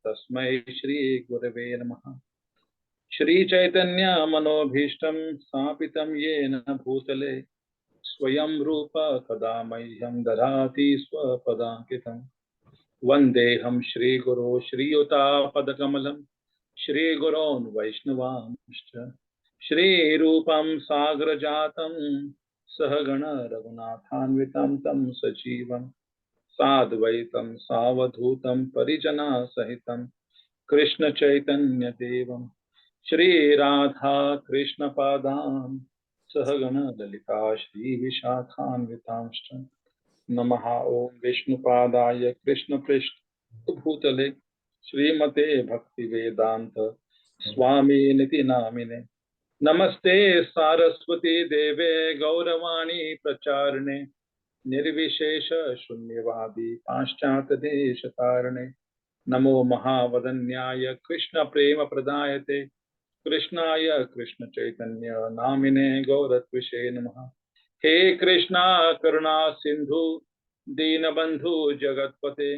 तस्मै श्री गुरवे नमः। श्री चैतन्य मनोभीष्टं स्थापितं येन भूतले स्वयं रूप कदा मह्यं ददाति स्वपदान्कितं। वन्देऽहं श्रीगुरो श्रीयुतापदकमलं श्रीगुरोन् वैष्णवांश्च श्रीरूपं साग्रजातं सहगण रघुनाथान्वितं तं सजीवं साद्वैतं सावधूतं परिजनसहितं कृष्ण चैतन्य देवं श्री राधा कृष्ण पादान् सहगण ललिता श्री विशाखान्वितांश्च नमः। ओम विष्णुपादाय कृष्ण पृष्ठ भूतले श्रीमते भक्ति वेदांत स्वामी निति नामिने नमस्ते सारस्वती देवे गौरवाणी प्रचारिणे निर्विशेष शून्यवादी पाश्चात्य देश तारिणे नमो महावदन्याय कृष्ण प्रेम प्रदायते कृष्णाय कृष्ण चैतन्य नामिने गौरत्विषे नमः। हे कृष्णा करुणा सिंधु दीनबंधु जगतपते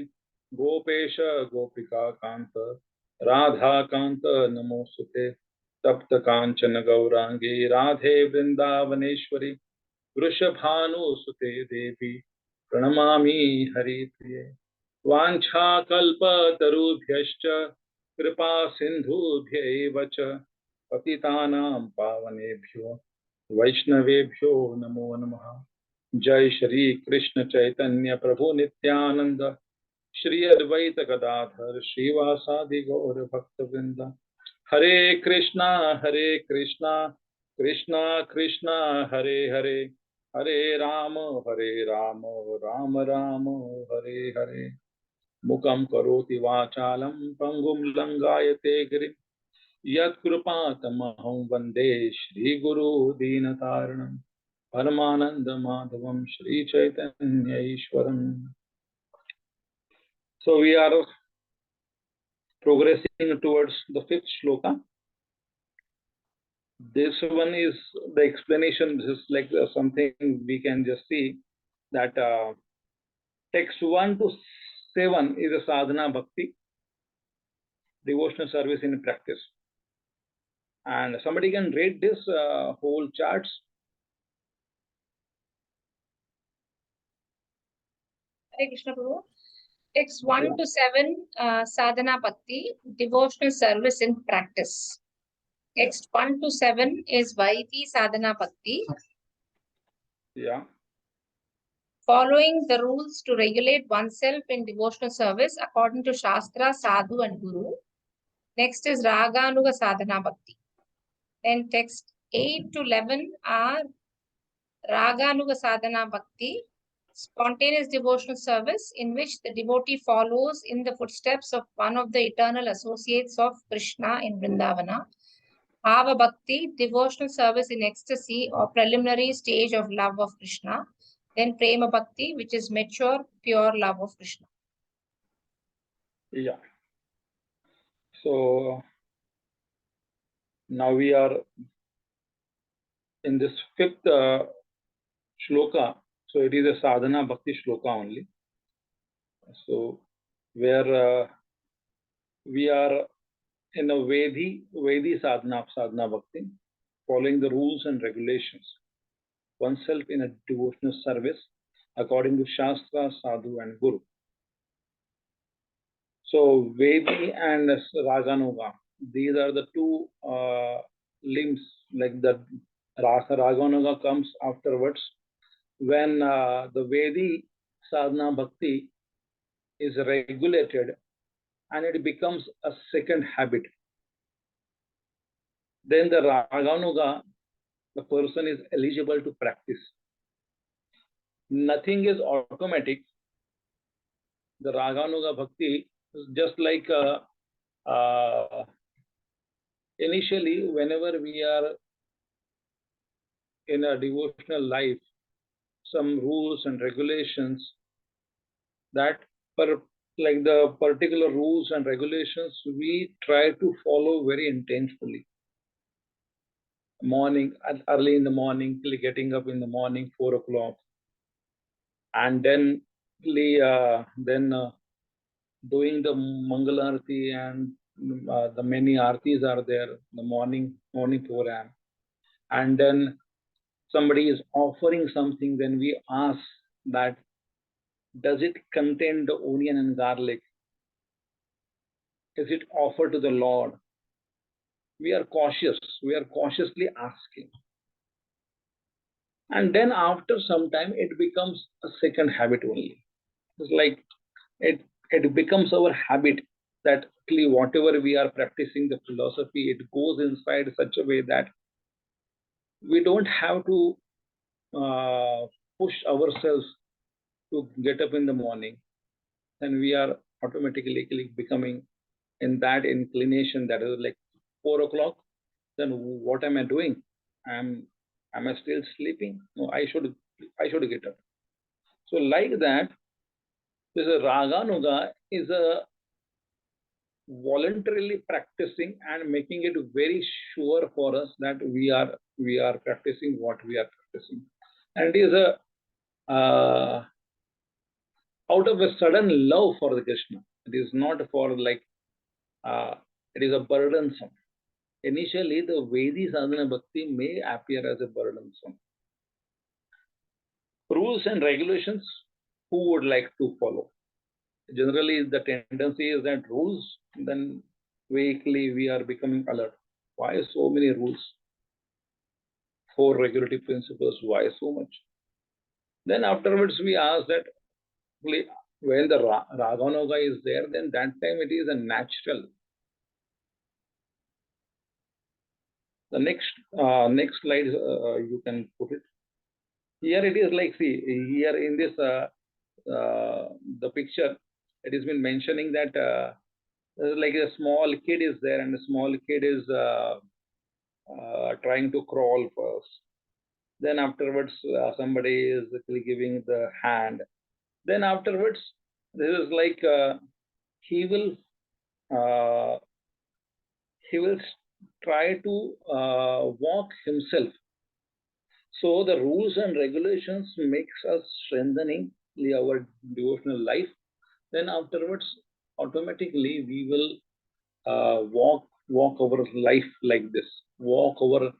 गोपेश गोपिका कांत राधा कांत नमोस्तुते तप्त कांचन गौरांगी राधे वृंदावनेश्वरी वृषभानुसुते देवी प्रणमामि हरिप्रिये। वाञ्छाकल्पतरुभ्यश्च कृपा सिन्धुभ्यैव च पतितानां पावनेभ्यो वैष्णवेभ्यो नमो नमः। जय श्री कृष्ण चैतन्य प्रभु नित्यानंद श्री अद्वैत गदाधर श्रीवासादि गौर भक्तवृंद। हरे कृष्णा कृष्णा कृष्णा हरे हरे हरे राम राम राम हरे हरे। मुखं करोति वाचालं पंगुं लंघायते गिरिं यत्कृपातमहं वन्दे श्रीगुरो दीनतारिणं परमानन्दमाधवं Sri Chaitanya ईश्वरम्। So we are progressing towards the fifth shloka. This one is the explanation. This is like something we can just see that text 1 to 7 is a sadhana bhakti, devotional service in practice. And somebody can read this whole charts. Hare Krishna Prabhu. Text 1 to 7, sadhana bhakti, devotional service in practice. Text 1 to 7 is Vaiti sadhana bhakti. Yeah. Following the rules to regulate oneself in devotional service according to Shastra, Sadhu and Guru. Next is Raganuga sadhana bhakti. Then text 8 to 11 are Raganuga sadhana bhakti, spontaneous devotional service in which the devotee follows in the footsteps of one of the eternal associates of Krishna in Vrindavana. Bhava bhakti, devotional service in ecstasy or preliminary stage of love of Krishna. Then prema bhakti, which is mature, pure love of Krishna. Yeah. So now we are in this fifth shloka. So it is a sadhana bhakti shloka only. So where we are in a Vedi sadhana bhakti, following the rules and regulations, oneself in a devotional service according to Shastra, Sadhu and Guru. So Vedi and Raganuga, these are the two limbs, like the Raganuga comes afterwards when the Vedi sadhana bhakti is regulated and it becomes a second habit. Then the Raganuga, the person is eligible to practice. Nothing is automatic. The Raganuga bhakti is just like initially, whenever we are in a devotional life, some rules and regulations that like the particular rules and regulations we try to follow very intensely. Morning, early in the morning, getting up in the morning, 4 o'clock, and then doing the Mangalarti, and the many artis are there, the morning program, and then somebody is offering something, then we ask that does it contain the onion and garlic? Is it offered to the Lord? We are cautious. We are cautiously asking. And then after some time, it becomes a second habit only. It's like it becomes our habit that actually whatever we are practicing the philosophy, it goes inside such a way that we don't have to push ourselves to get up in the morning, and we are automatically becoming in that inclination that is like 4 o'clock. Then what am I doing? Am I still sleeping? No, I should get up. So like that, this Raganuga is a voluntarily practicing and making it very sure for us that we are practicing what we are practicing, and it is a out of a sudden love for the Krishna. It is not for like it is a burdensome. Initially, the Vedi sadhana bhakti may appear as a burdensome. Rules and regulations, who would like to follow? Generally, the tendency is that rules, then weekly we are becoming alert. Why so many rules? 4 regulatory principles, why so much? Then afterwards we ask that when the Raganoga is there, then that time it is a natural. The next slide, you can put it. Here it is like, see, here in this the picture, it has been mentioning that like a small kid is there, and a small kid is trying to crawl first. Then afterwards, somebody is giving the hand. Then afterwards, this is like he will try to walk himself. So the rules and regulations makes us strengthening our devotional life. Then afterwards, automatically we will walk our life like this, walk our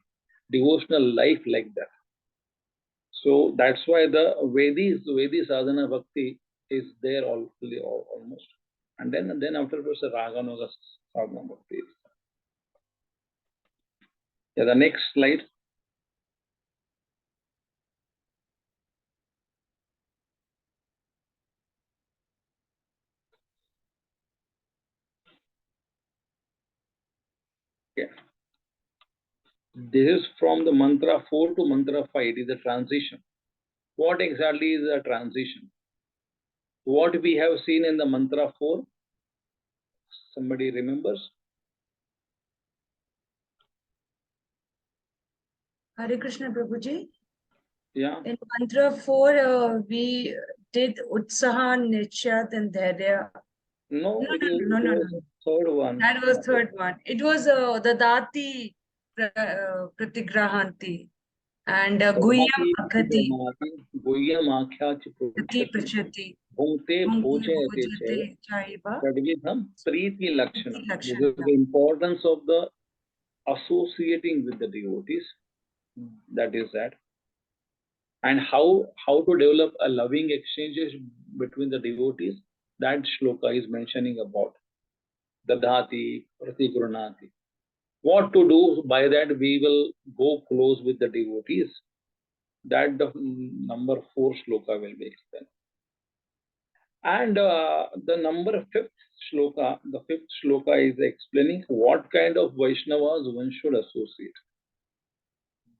devotional life like that. So that's why the Vedi sadhana bhakti is there almost, and then afterwards the Raganoga sadhana bhakti. Yeah, the next slide. Yeah. This is from the mantra 4 to mantra 5. It is a transition. What exactly is a transition? What we have seen in the mantra 4? Somebody remembers? Hare Krishna Prabhuji. Yeah. In mantra 4, we did Utsaha, Nishyat, and Dhairya. No, it was third one. That was third one. It was the Dati Pratigrahanti and Guhyam Akhati. Guhyam Akhyati Prachati. Bhungte Bhojayate Chaiva. Tadvidham Priti Lakshana. This is the importance of the associating with the devotees. That is that. And how to develop a loving exchanges between the devotees, that shloka is mentioning about. Dadhati, Pratigurnati. What to do by that we will go close with the devotees. That the number 4 shloka will be explained. And the number 5th shloka, the 5th shloka is explaining what kind of Vaishnavas one should associate.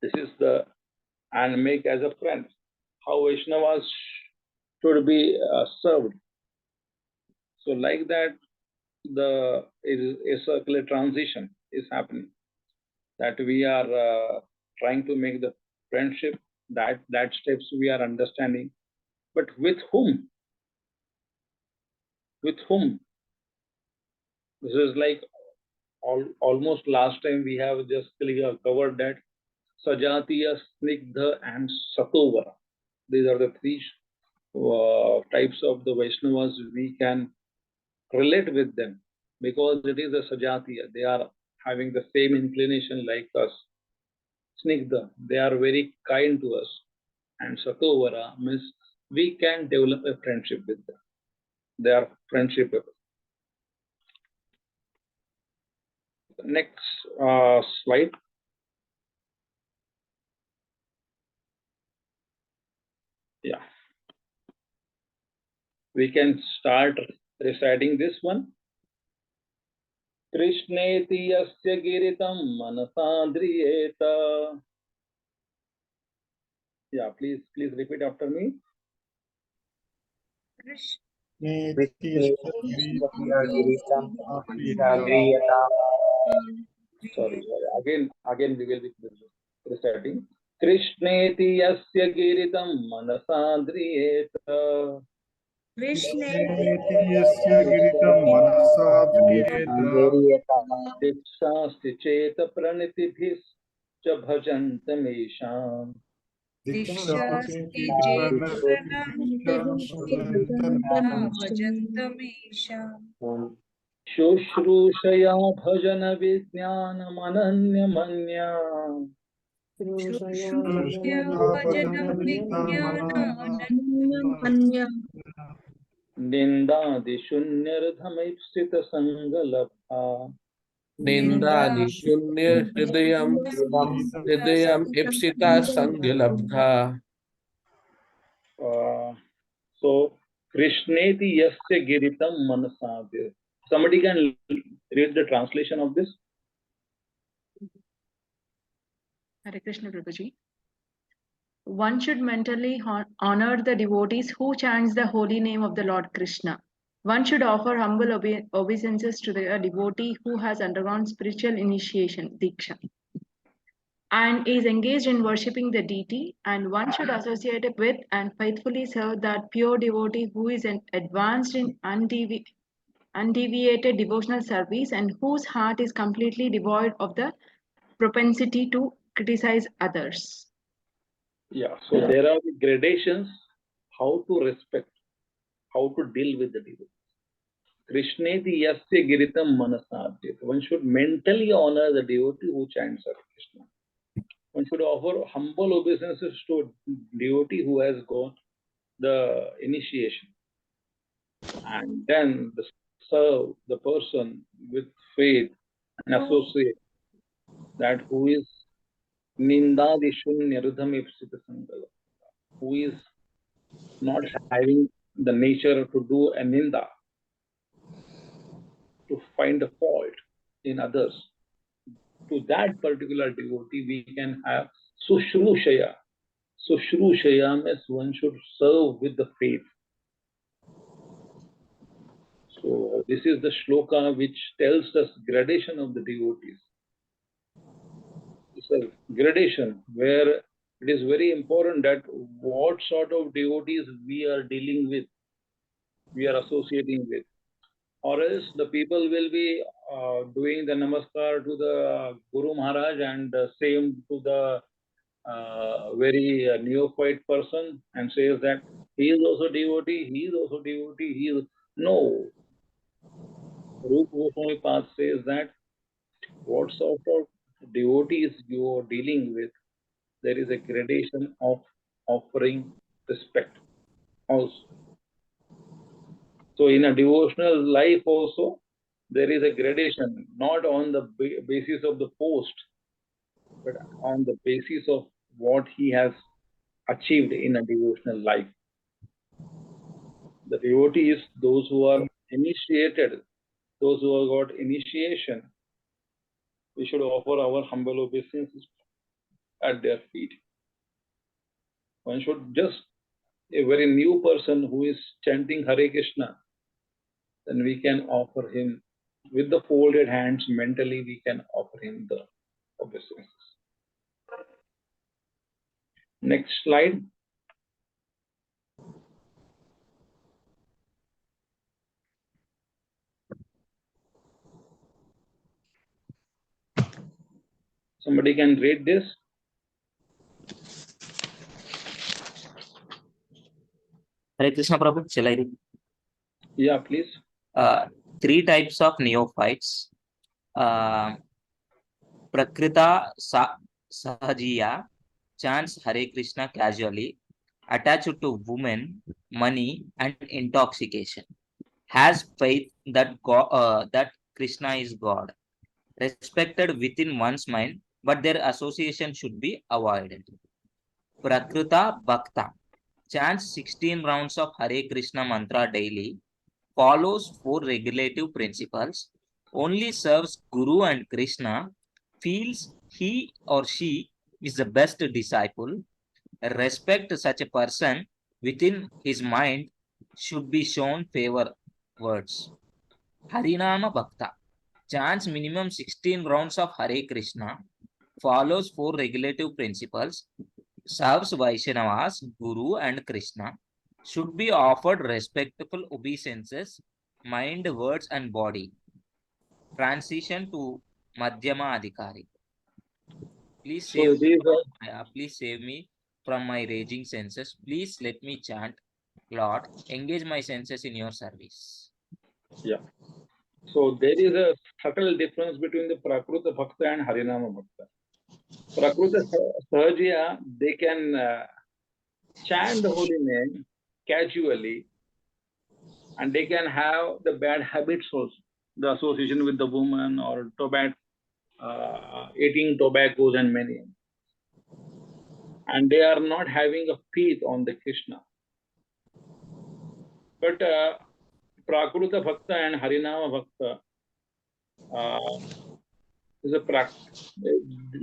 This is the, and make as a friend, how Vaishnavas should be served. So like that, a circular transition is happening. That we are trying to make the friendship, that steps we are understanding. But with whom? With whom? This is like almost last time we have just covered that Sajatiya, Snigdha, and Satovara. These are the 3 types of the Vaishnavas we can relate with them because it is a Sajatiya. They are having the same inclination like us. Snigdha, they are very kind to us. And Satovara means we can develop a friendship with them. They are friendshipable. Next slide. Yeah. We can start reciting this one. Krishneti yasya giritam manasadriyeta. Yeah, please repeat after me. Sorry. Again we will be reciting. Krishneti yasya giritam manasadriyeta. Dikshasti cheta pranitibhis cha bhajantamesham. Dikshasti cheta bhajantamesham. Shushrusaya bhajan vijnanamananyamanya. Shushrusya bhajanam vijnanananya. Nindadi shunyardhamaipsita sangalabha. Nindadi shunya hridayam ipsita sangilabdha. So Krishneti yasya giritam manasadhya. Somebody can read the translation of this. Hare Krishna Prabhuji. One should mentally honor the devotees who chants the holy name of the Lord Krishna. One should offer humble obeisances to the devotee who has undergone spiritual initiation, Diksha, and is engaged in worshipping the deity, and one should associate with and faithfully serve that pure devotee who is advanced in undeviated devotional service and whose heart is completely devoid of the propensity to criticize others. Yeah, so there are the gradations how to respect, how to deal with the devotee. Krishneti yasya giritam manasadhya. One should mentally honor the devotee who chants Hare Krishna. One should offer humble obeisances to a devotee who has got the initiation. And then serve the person with faith and associate that who is nindadi shunya ipsita sangala, who is not having the nature to do a ninda, to find a fault in others. To that particular devotee, we can have sushrushaya. Sushrushaya means one should serve with the faith. So this is the shloka which tells us gradation of the devotees. It's a gradation where it is very important that what sort of devotees we are dealing with, we are associating with. Or else the people will be doing the namaskar to the Guru Maharaj and same to the very neophyte person and says that he is also devotee, he is also devotee, he is... No. Rupa Goswami Path says that what sort of devotees you are dealing with, there is a gradation of offering respect also. So in a devotional life also, there is a gradation, not on the basis of the post, but on the basis of what he has achieved in a devotional life. The devotees, those who are initiated, those who have got initiation, we should offer our humble obeisances at their feet. One should just, a very new person who is chanting Hare Krishna, then we can offer him with the folded hands, mentally we can offer him the obeisances. Next slide. Somebody can read this? Hare Krishna Prabhu, shall I read? Yeah, please. Three types of neophytes. Prakrita Sahajiya chants Hare Krishna casually, attached to women, money, and intoxication. Has faith that that Krishna is God, respected within one's mind, but their association should be avoided. Prakrita Bhakta chants 16 rounds of Hare Krishna mantra daily, follows 4 regulative principles, only serves Guru and Krishna, feels he or she is the best disciple, respect such a person within his mind should be shown favor words. Harinama Bhakta chants minimum 16 rounds of Hare Krishna, follows 4 regulative principles, serves Vaishnavas, Guru and Krishna, should be offered respectful obeisances, mind, words and body. Transition to Madhyama Adhikari. Please So save, these please save me from my raging senses. Please let me chant, Lord, engage my senses in your service. Yeah. So there is a subtle difference between the Prakruta Bhakta and Harinama Bhakta. Prakruta Sahajiya, they can chant the holy name casually, and they can have the bad habits also, the association with the woman or tobacco, eating tobaccos and many. And they are not having a faith on the Krishna. But Prakruta Bhakta and Harinama Bhakta is a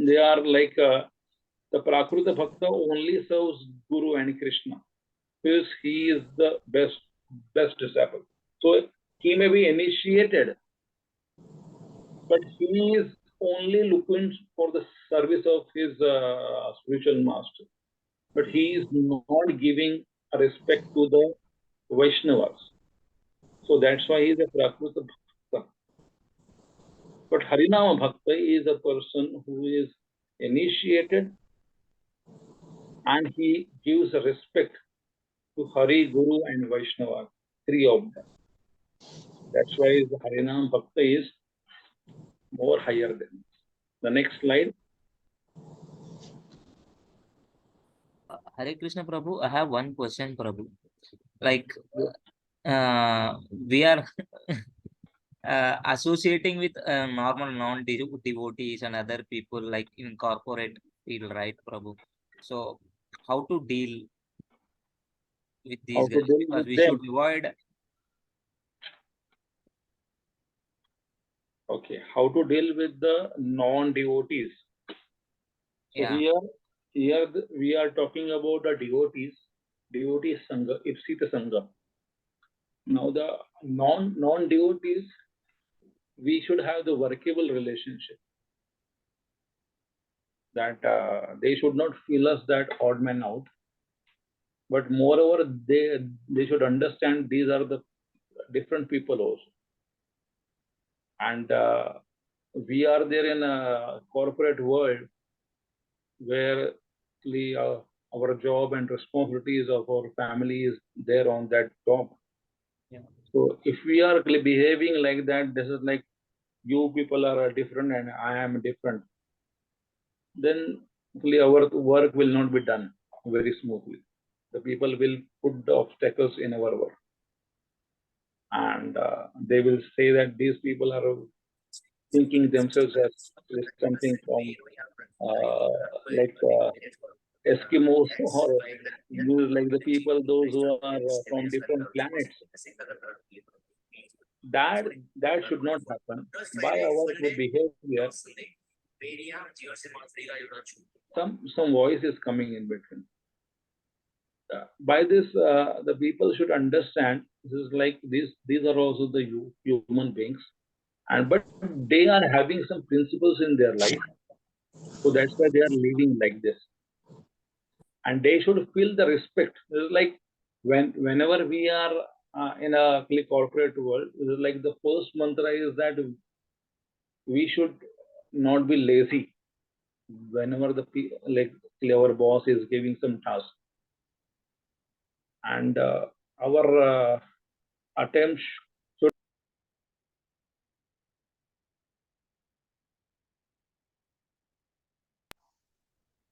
they are like the Prakruta Bhakta only serves Guru and Krishna because he is the best disciple. So he may be initiated, but he is only looking for the service of his spiritual master. But he is not giving respect to the Vaishnavas. So that's why he is a Prakruta Bhakta. But Harinama Bhakta is a person who is initiated and he gives respect to Hari, Guru and Vaishnava, 3 of them. That's why the Harinam Bhakta is more higher than this. The next slide. Hare Krishna Prabhu, I have one question, Prabhu. Like, we are associating with normal non-devotees and other people like in corporate field, right, Prabhu? So, how to deal with these How to guys? deal Because with we them. should avoid. Okay, how to deal with the non-devotees. So Yeah. here we are talking about the devotees Sangha, Ipsita Sangha. Now the non-devotees, we should have the workable relationship. That they should not feel us that odd man out. But moreover, they should understand these are the different people also. And we are there in a corporate world where our job and responsibilities of our family is there on that job. Yeah. So if we are behaving like that, this is like you people are different and I am different, then our work will not be done very smoothly. The people will put the obstacles in our work. And they will say that these people are thinking themselves as something from like Eskimos or like the people, those who are from different planets. That should not happen. By our behavior, some voice is coming in between. By this, the people should understand this is like these are also the human beings, and but they are having some principles in their life, so that's why they are living like this, and they should feel the respect. It's like whenever we are in a corporate world, it's like the first mantra is that we should not be lazy whenever like our boss is giving some task, and our attempts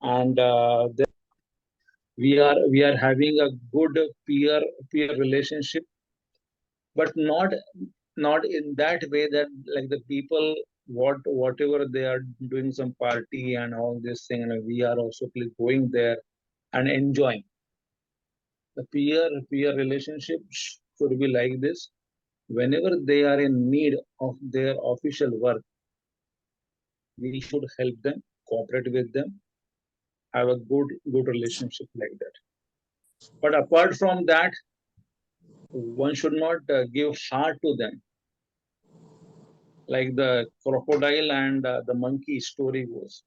and we are having a good peer relationship, but not in that way that like the people whatever they are doing some party and all this thing, and we are also going there and enjoying. The peer relationship should be like this. Whenever they are in need of their official work, we should help them, cooperate with them, have a good relationship like that. But apart from that, one should not give heart to them, like the crocodile and the monkey story was.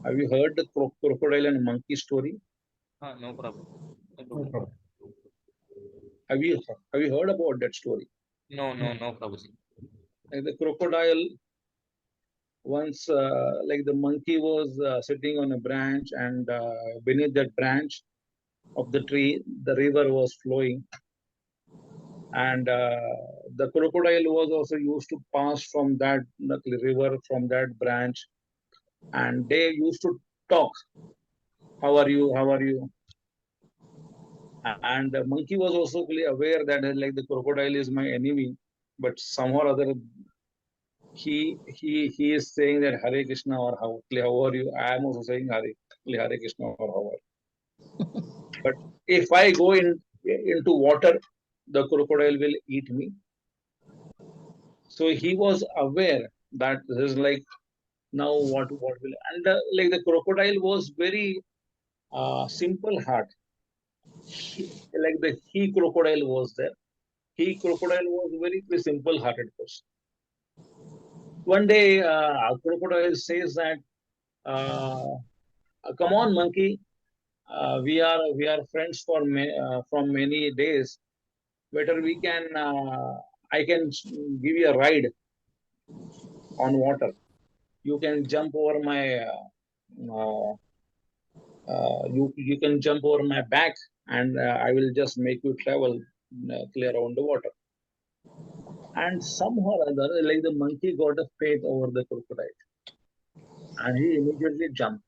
Have you heard the crocodile and monkey story? No problem. No problem. Have you heard about that story? No, Prabhuji. Like the crocodile once, like the monkey was sitting on a branch, and beneath that branch of the tree, the river was flowing, and the crocodile was also used to pass from that river, from that branch, and they used to talk. How are you? How are you? And the monkey was also fully aware that like the crocodile is my enemy, but somehow or other he is saying that Hare Krishna or how are you? I am also saying Hare Krishna or how are you? But if I go into water, the crocodile will eat me. So he was aware that this is like now what will, and like the crocodile was very simple heart. Like the he crocodile was there. He crocodile was very simple hearted person. One day, a crocodile says that, "Come on, monkey, we are friends for from many days. Better we can I can give you a ride on water. You can jump over my uh, you can jump over my back, and I will just make you travel clear around the water." And somehow or other, like the monkey got a faith over the crocodile, and he immediately jumped.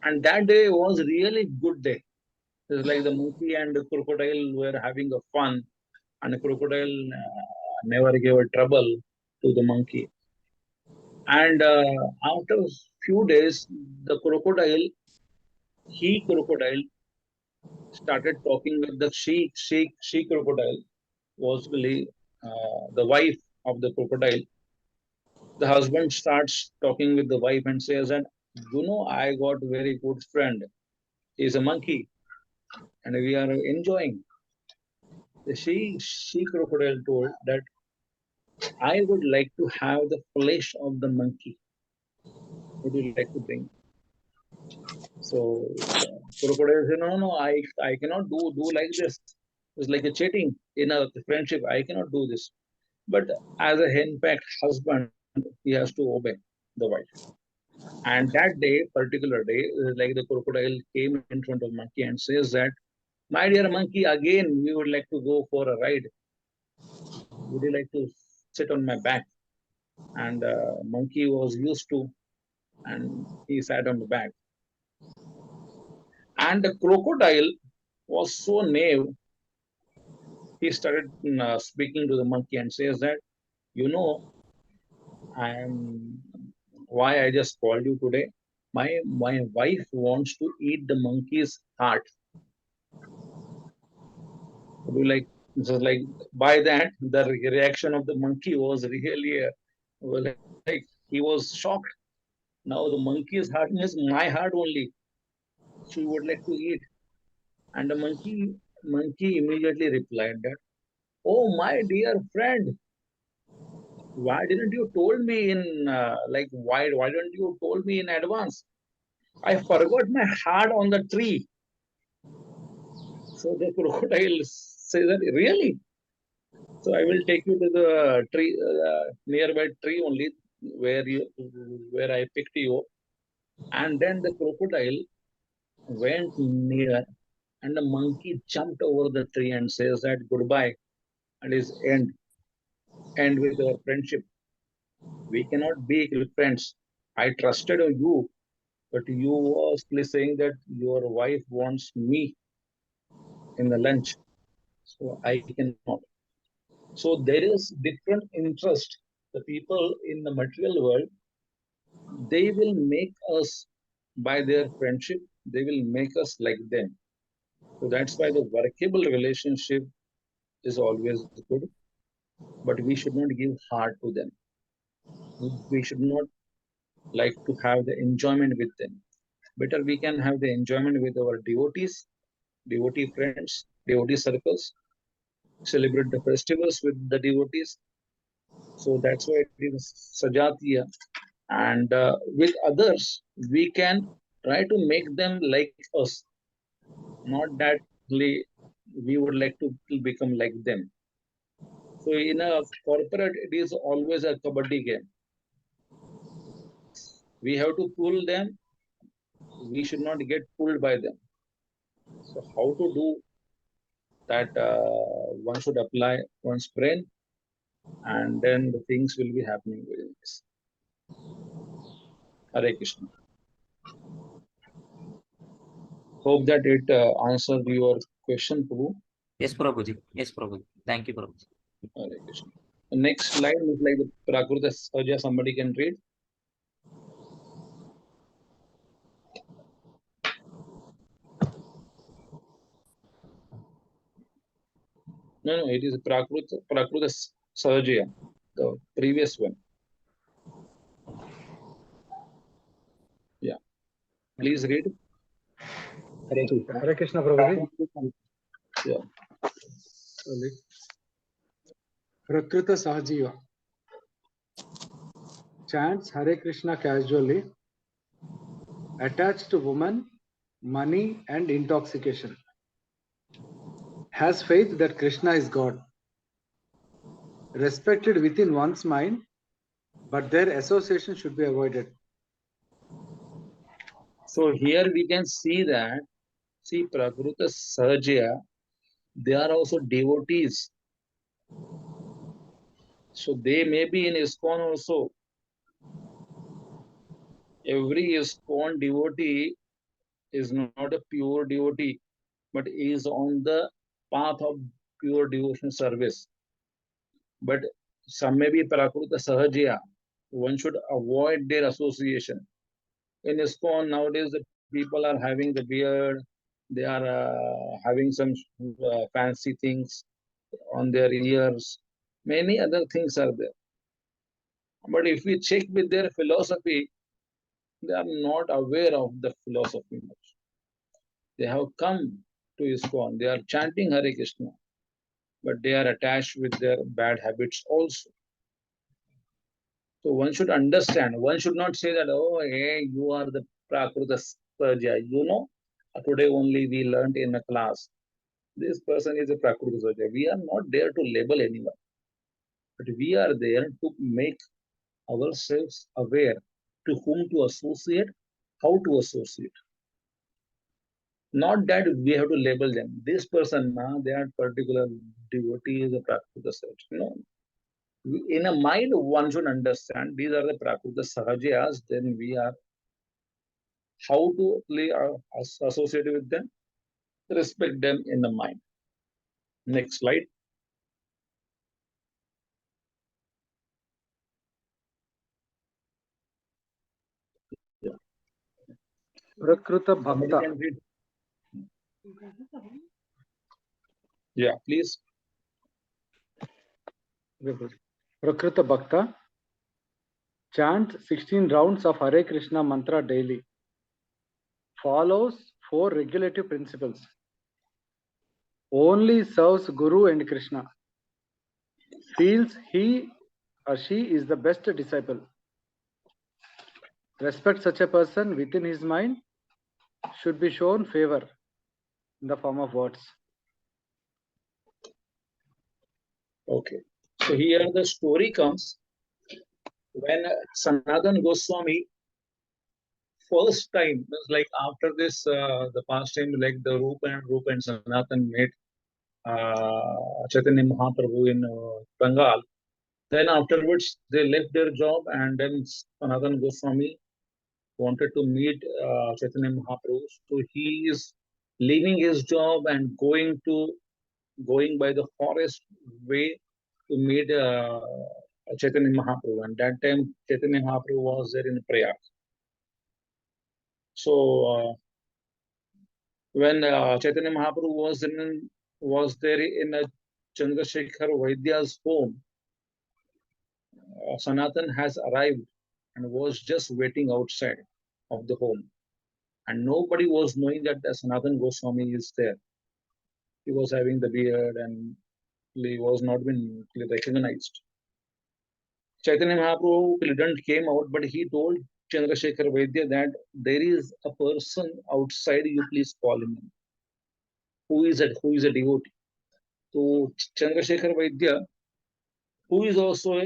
And that day was really good day. It's like the monkey and the crocodile were having a fun, and the crocodile never gave a trouble to the monkey. And after a few days, the crocodile started talking with the she crocodile, was really the wife of the crocodile. The husband starts talking with the wife and says that, I got very good friend. He's a monkey, and we are enjoying. The she crocodile told that I would like to have the flesh of the monkey. Would you like to bring? So the crocodile said, no, I cannot do like this. It's like a cheating in a friendship. I cannot do this. But as a henpecked husband, he has to obey the wife. And that day, particular day, like the crocodile came in front of monkey and says that, my dear monkey, again, we would like to go for a ride. Would you like to sit on my back? And monkey was used to, and he sat on the back. And the crocodile was so naive, he started speaking to the monkey and says that, I am why I just called you today. My wife wants to eat the monkey's heart. Would you like? Just like by that, the reaction of the monkey was really well, like he was shocked. Now the monkey's heart is my heart only. She would like to eat, and the monkey immediately replied that, "Oh my dear friend, why didn't you told me in why didn't you told me in advance? I forgot my heart on the tree." So the crocodile says that, really? So I will take you to the tree, nearby tree only, where I picked you. And then the crocodile went near, and the monkey jumped over the tree and says that goodbye, and is end with our friendship. We cannot be friends. I trusted you, but you was saying that your wife wants me in the lunch, so I cannot. So there is different interest. The people in the material world, they will make us by their friendship, they will make us like them. So that's why the workable relationship is always good, but we should not give heart to them. We should not like to have the enjoyment with them. Better we can have the enjoyment with our devotees, devotee friends, devotee circles, celebrate the festivals with the devotees. So that's why it is Sajatiya. And with others, we can try to make them like us, not that we would like to become like them. So in a corporate, it is always a kabaddi game. We have to pull them. We should not get pulled by them. So how to do that? One should apply one's brain, and then the things will be happening within this. Hare Krishna. Hope that it answered your question, Prabhu. Yes, Prabhuji. Yes, Prabhuji. Thank you, Prabhuji. Hare Krishna. The next slide looks like the Prakruta Sahaja. Somebody can read. No, it is Prakruta Sahaja, the previous one. Yeah. Please read. Hare Krishna Prabhuji. Yeah. Prakruta Sahajiva chants Hare Krishna casually, attached to woman, money, and intoxication. Has faith that Krishna is God. Respected within one's mind, but their association should be avoided. So here we can see that, see Prakruta Sahaja, they are also devotees. So they may be in ISKCON also. Every ISKCON devotee is not a pure devotee, but is on the path of pure devotional service. But some may be Prakruta Sahaja. One should avoid their association. In ISKCON nowadays, the people are having the beard, they are having some fancy things on their ears. Many other things are there. But if we check with their philosophy, they are not aware of the philosophy much. They have come to ISKCON, they are chanting Hare Krishna, but they are attached with their bad habits also. So one should understand, one should not say that, oh, hey, you are the Prakruta Sahaja. You know, today only we learned in a class. This person is a Prakruta Sahaja. We are not there to label anyone, but we are there to make ourselves aware to whom to associate, how to associate. Not that we have to label them. This person, they are particular devotee is a Prakruta Sahaja. No. In a mind, one should understand these are the Prakruta Sahajas, then we are how to associate with them, respect them in the mind. Next slide. Yeah. Prakruta Somebody Bhakta. can read. Yeah, please. Prakruta Bhakta chants 16 rounds of Hare Krishna mantra daily. Follows 4 regulative principles. Only serves Guru and Krishna. Feels he or she is the best disciple. Respect such a person within his mind. Should be shown favor in the form of words. Okay. So here the story comes when Sanatan Goswami first time, like after this, the past time, like the Rupa and Sanatan met Chaitanya Mahaprabhu in Bengal. Then afterwards, they left their job, and then Sanatan Goswami wanted to meet Chaitanya Mahaprabhu. So he is leaving his job and going by the forest way to meet Chaitanya Mahaprabhu. And that time Chaitanya Mahaprabhu was there in Prayag. So when Chaitanya Mahaprabhu was there in a Chandrasekhar Vaidya's home, Sanatan has arrived and was just waiting outside of the home. And nobody was knowing that the Sanatan Goswami is there. He was having the beard and he was not been recognized. Chaitanya Mahaprabhu didn't came out, but he told Chandrasekhar Vaidya that there is a person outside, you please call him. Who is a devotee? So Chandrasekhar Vaidya, who is also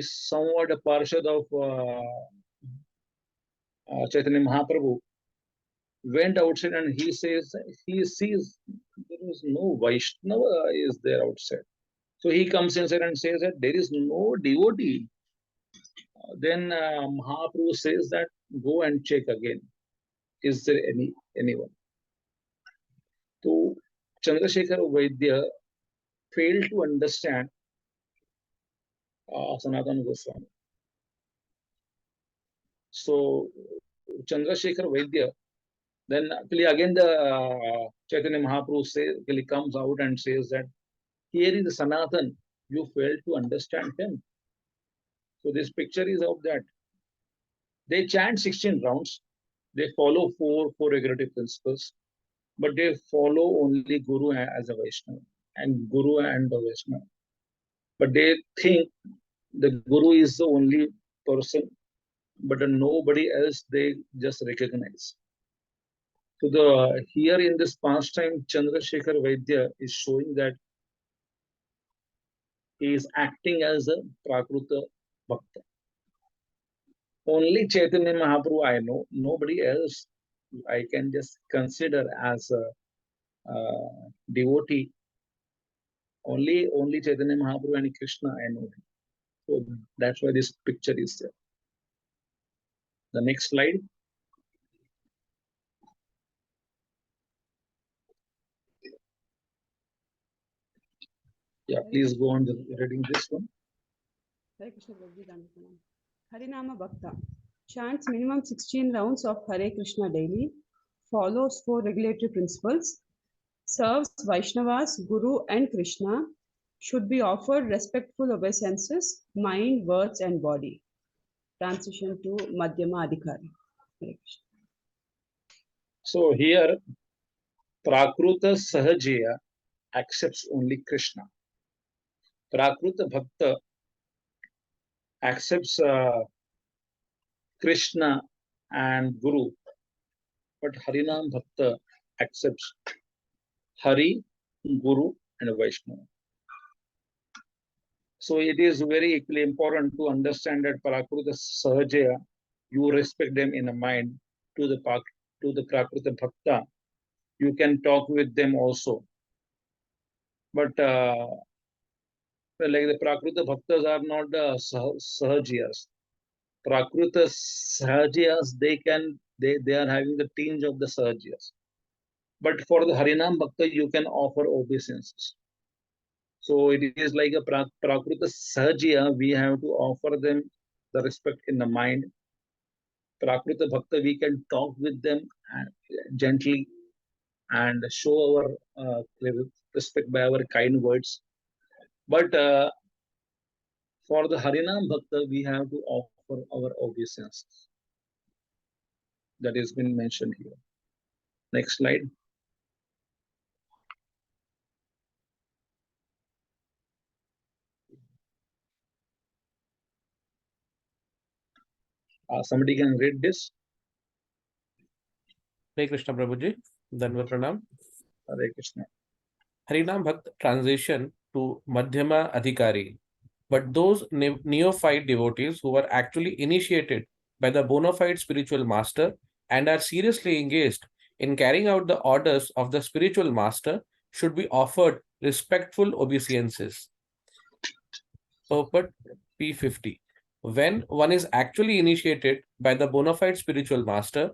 somewhat a parshad of Chaitanya Mahaprabhu, went outside and he says he sees there is no Vaishnava is there outside. So he comes inside and says that there is no devotee. Then Mahaprabhu says that go and check again. Is there anyone? So Chandrasekhar Vaidya failed to understand Sanatana Goswami. So Chandrasekhar Vaidya, then actually again the Chaitanya Mahaprabhu comes out and says that here is Sanatan, you failed to understand him. So this picture is of that. They chant 16 rounds, they follow four regulative principles, but they follow only Guru as a Vaishnava and Guru and the Vaishnava. But they think the Guru is the only person, but nobody else they just recognize. So here in this pastime, Chandrasekhar Vaidya is showing that he is acting as a Prakruta Bhakta. Only Chaitanya Mahaprabhu I know, nobody else I can just consider as a devotee. Only Chaitanya Mahaprabhu and Krishna I know. So that's why this picture is there. The next slide. Yeah, please go on reading this one. Hare Krishna Prabhuji, Dandavanam. Harinama Bhakta chants minimum 16 rounds of Hare Krishna daily, follows 4 regulatory principles, serves Vaishnavas, Guru and Krishna, should be offered respectful obeisances, mind, words and body. Transition to Madhyama Adhikari. Hare Krishna. So here, Prakruta Sahajaya accepts only Krishna. Prakruta Bhakta accepts Krishna and Guru, but Harinam Bhakta accepts Hari, Guru and Vaishnava. So it is very equally important to understand that Prakruta Sahajaya, you respect them in a mind. To the Prakruta Bhakta, you can talk with them also. But like the Prakruta Bhaktas are not the Sahajiyas. Prakruta Sahajiyas, they are having the tinge of the Sahajiyas. But for the Harinam Bhakta, you can offer obeisances. So it is like a Prakruta Sahajiya, we have to offer them the respect in the mind. Prakruta Bhakta, we can talk with them gently and show our respect by our kind words. But for the Harinam Bhakta, we have to offer our obeisances. That has been mentioned here. Next slide. Somebody can read this. Hare Krishna Prabhuji, Dandavat Pranam. Hare Krishna. Harinam Bhakt transition to Madhyama Adhikari. But those neophyte devotees who were actually initiated by the bona fide spiritual master and are seriously engaged in carrying out the orders of the spiritual master should be offered respectful obeisances. Purport P50. when one is actually initiated by the bona fide spiritual master,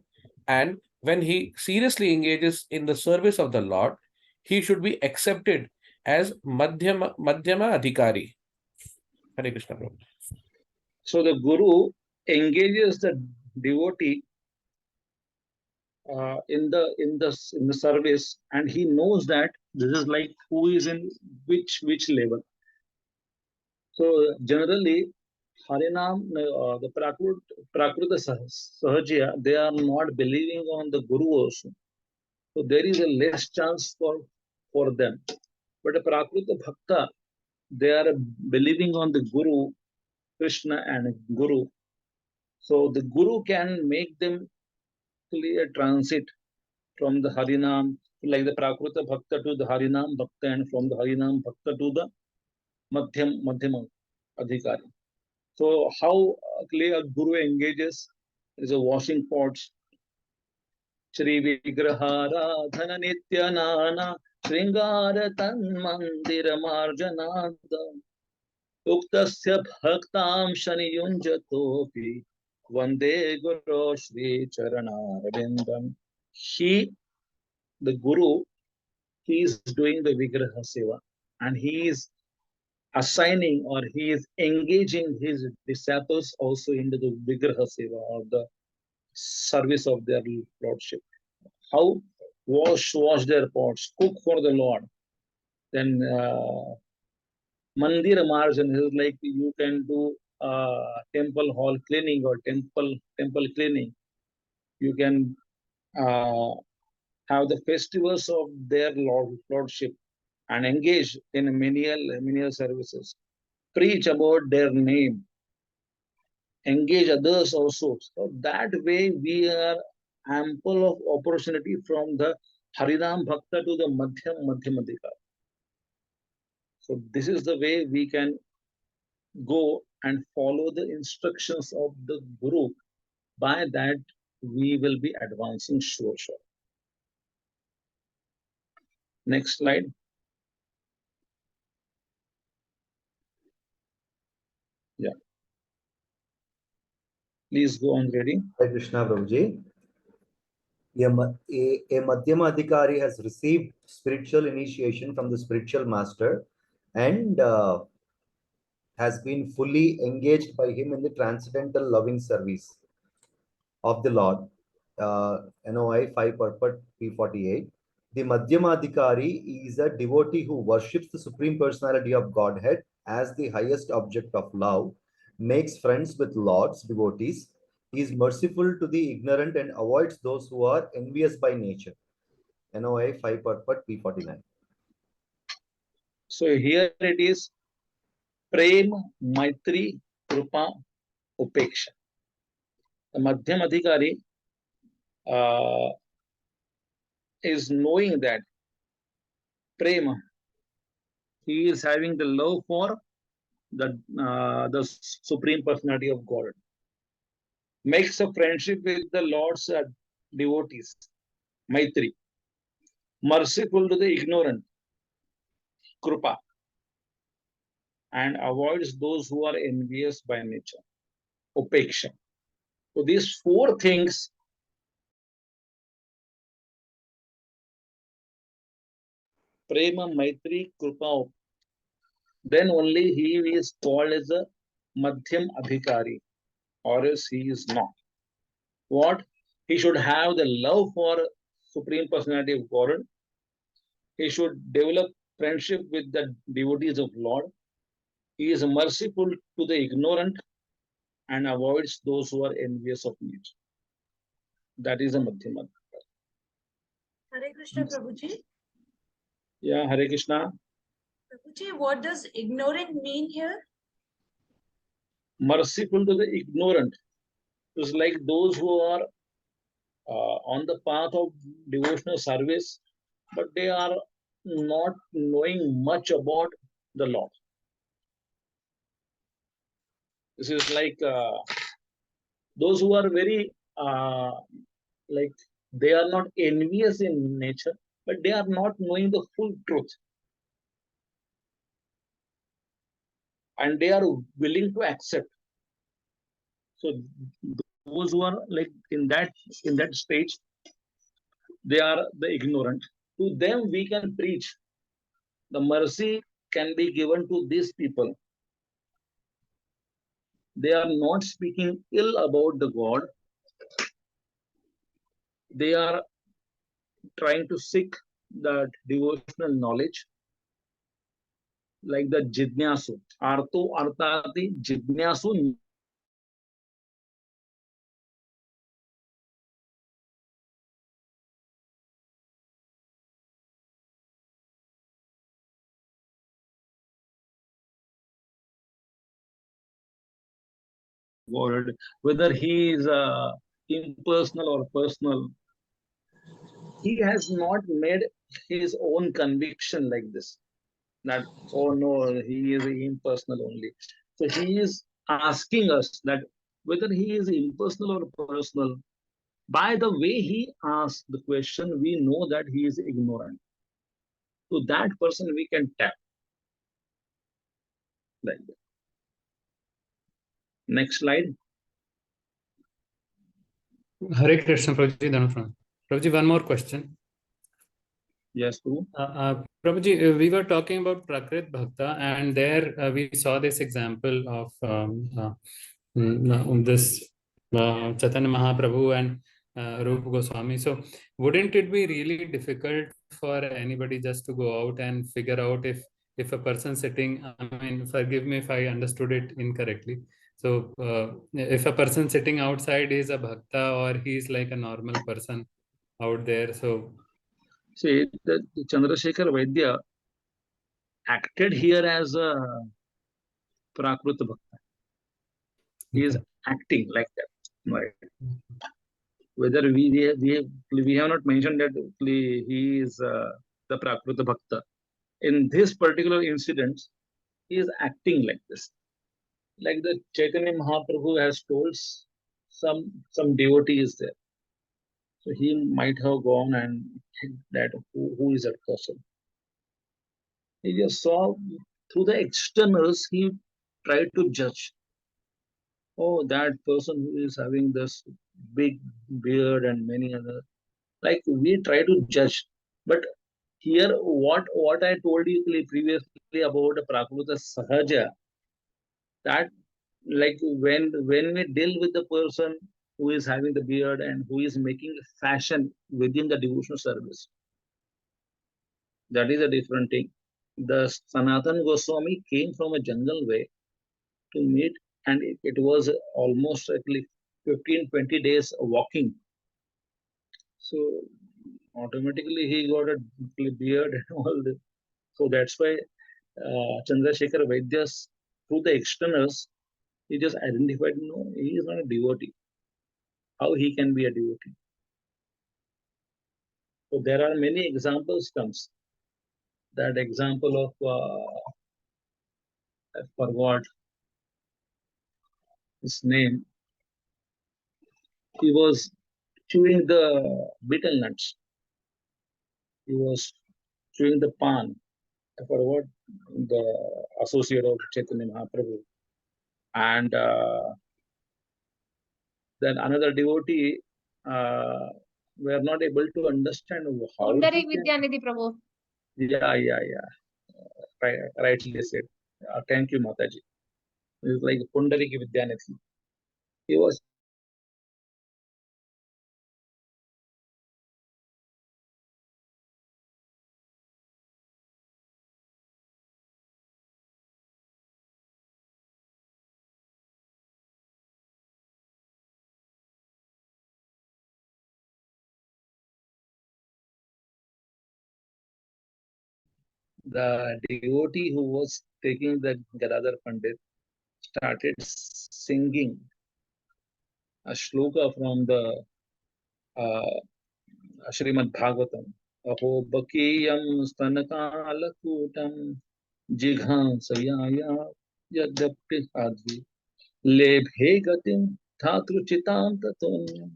and when he seriously engages in the service of the Lord, he should be accepted as Madhyama Adhikari. Hare Krishna. Prabhu. So the Guru engages the devotee in the service, and he knows that this is like who is in which level. So generally, Harinam, the Prakruta Sahajya, they are not believing on the Guru also. So there is a less chance for them. But the Prakruta Bhakta, they are believing on the Guru, Krishna and Guru. So the Guru can make them clear transit from the Harinam, like the Prakruta Bhakta to the Harinam Bhakta, and from the Harinam Bhakta to the Madhyama Adhikari. So how clear Guru engages is a washing pots. Shri Vigraharadhana Nityanana Sringara Tan Mandira Marjanada Uktasya Bhaktam Shani Yunjatopi Vande Guru Shri Charanarvindam. The Guru, he is doing the Vigraha Seva, and he is assigning, or he is engaging his disciples also into the Vigraha Seva, or the service of their Lordship. How? Wash their pots, cook for the Lord. Then Mandir Marjan is like you can do temple hall cleaning or temple cleaning. You can have the festivals of their Lordship and engage in menial services. Preach about their name. Engage others also. So that way we are ample of opportunity from the Harinam Bhakta to the Madhyamadhika. So this is the way we can go and follow the instructions of the Guru. By that we will be advancing sure. Next slide. Yeah. Please go on reading. Hare Krishna Prabhuji. A Madhyama Adhikari has received spiritual initiation from the spiritual master and has been fully engaged by him in the transcendental loving service of the Lord. NOI 5 purport P48. The Madhyama Adhikari is a devotee who worships the Supreme Personality of Godhead as the highest object of love, makes friends with Lord's devotees, is merciful to the ignorant, and avoids those who are envious by nature. NOI 5 purport P49. So here it is Prem, Maitri, Krupa, Upeksha. The Madhyam Adhikari is knowing that Prema, he is having the love for the Supreme Personality of God. Makes a friendship with the Lord's devotees, Maitri. Merciful to the ignorant, Krupa. And avoids those who are envious by nature, Upeksha. So these four things Prema, Maitri, Krupa, then only he is called as a Madhyam Adhikari, or else he is not. What? He should have the love for Supreme Personality of God. He should develop friendship with the devotees of Lord. He is merciful to the ignorant and avoids those who are envious of nature. That is a Madhyam Adhikari. Hare Krishna Prabhuji. Yeah, Hare Krishna. Prabhuji, what does ignorant mean here? Merciful to the ignorant is like those who are on the path of devotional service, but they are not knowing much about the Lord. This is like those who are very like they are not envious in nature, but they are not knowing the full truth. And they are willing to accept. So those who are like in that stage, they are the ignorant. To them we can preach. The mercy can be given to these people. They are not speaking ill about the God. They are trying to seek that devotional knowledge, like the jidnyasu. Arto artati jidnyasu. Word, whether he is impersonal or personal, he has not made his own conviction like this. That, oh no, he is impersonal only. So he is asking us that whether he is impersonal or personal. By the way he asks the question, we know that he is ignorant. To that person we can tap like that. Next slide. Hare Krishna, Prabhuji, Dhanapram. Prabhuji, one more question. Yes, Guru. Prabhuji, we were talking about Prakrit Bhakta, and there we saw this example of this Chaitanya Mahaprabhu and Rupa Goswami. So, wouldn't it be really difficult for anybody just to go out and figure out if a person sitting, I mean, forgive me if I understood it incorrectly. So, if a person sitting outside is a bhakta or he's like a normal person out there, so. See, the Chandrasekhar Vaidya acted here as a Prakrit Bhakta. He is acting like that. Right. Whether we have not mentioned that he is the Prakrit Bhakta. In this particular incident, he is acting like this. Like the Chaitanya Mahaprabhu has told some devotee is there. So he might have gone and checked that who is that person. He just saw through the externals, he tried to judge. Oh, that person who is having this big beard and many other. Like we try to judge. But here, what I told you previously about the Prakruta Sahaja, that like when we deal with the person who is having the beard and who is making fashion within the devotional service, that is a different thing. The Sanatan Goswami came from a jungle way to meet, and it was almost at least 15-20 days walking. So automatically he got a beard and all this. So that's why Chandrasekhar Vaidya's, through the externals, he just identified, no, he is not a devotee. How he can be a devotee? So there are many examples comes. That example of, I forgot his name. He was chewing the betel nuts. He was chewing the pan. I forgot the associate of Chaitanya Mahaprabhu. And then another devotee were not able to understand how. Pundarik Vidyanidhi Prabhu. Yeah. Rightly said. Thank you, Mataji. It's like Pundarik Vidyanidhi. He was the devotee who was taking the Gadadhar Pandit started singing a shloka from the Srimad Bhagavatam. Aho bakiyam stanakalakutam jighansayaya yadapti advi lebhe gatim thatruchitam tatonyam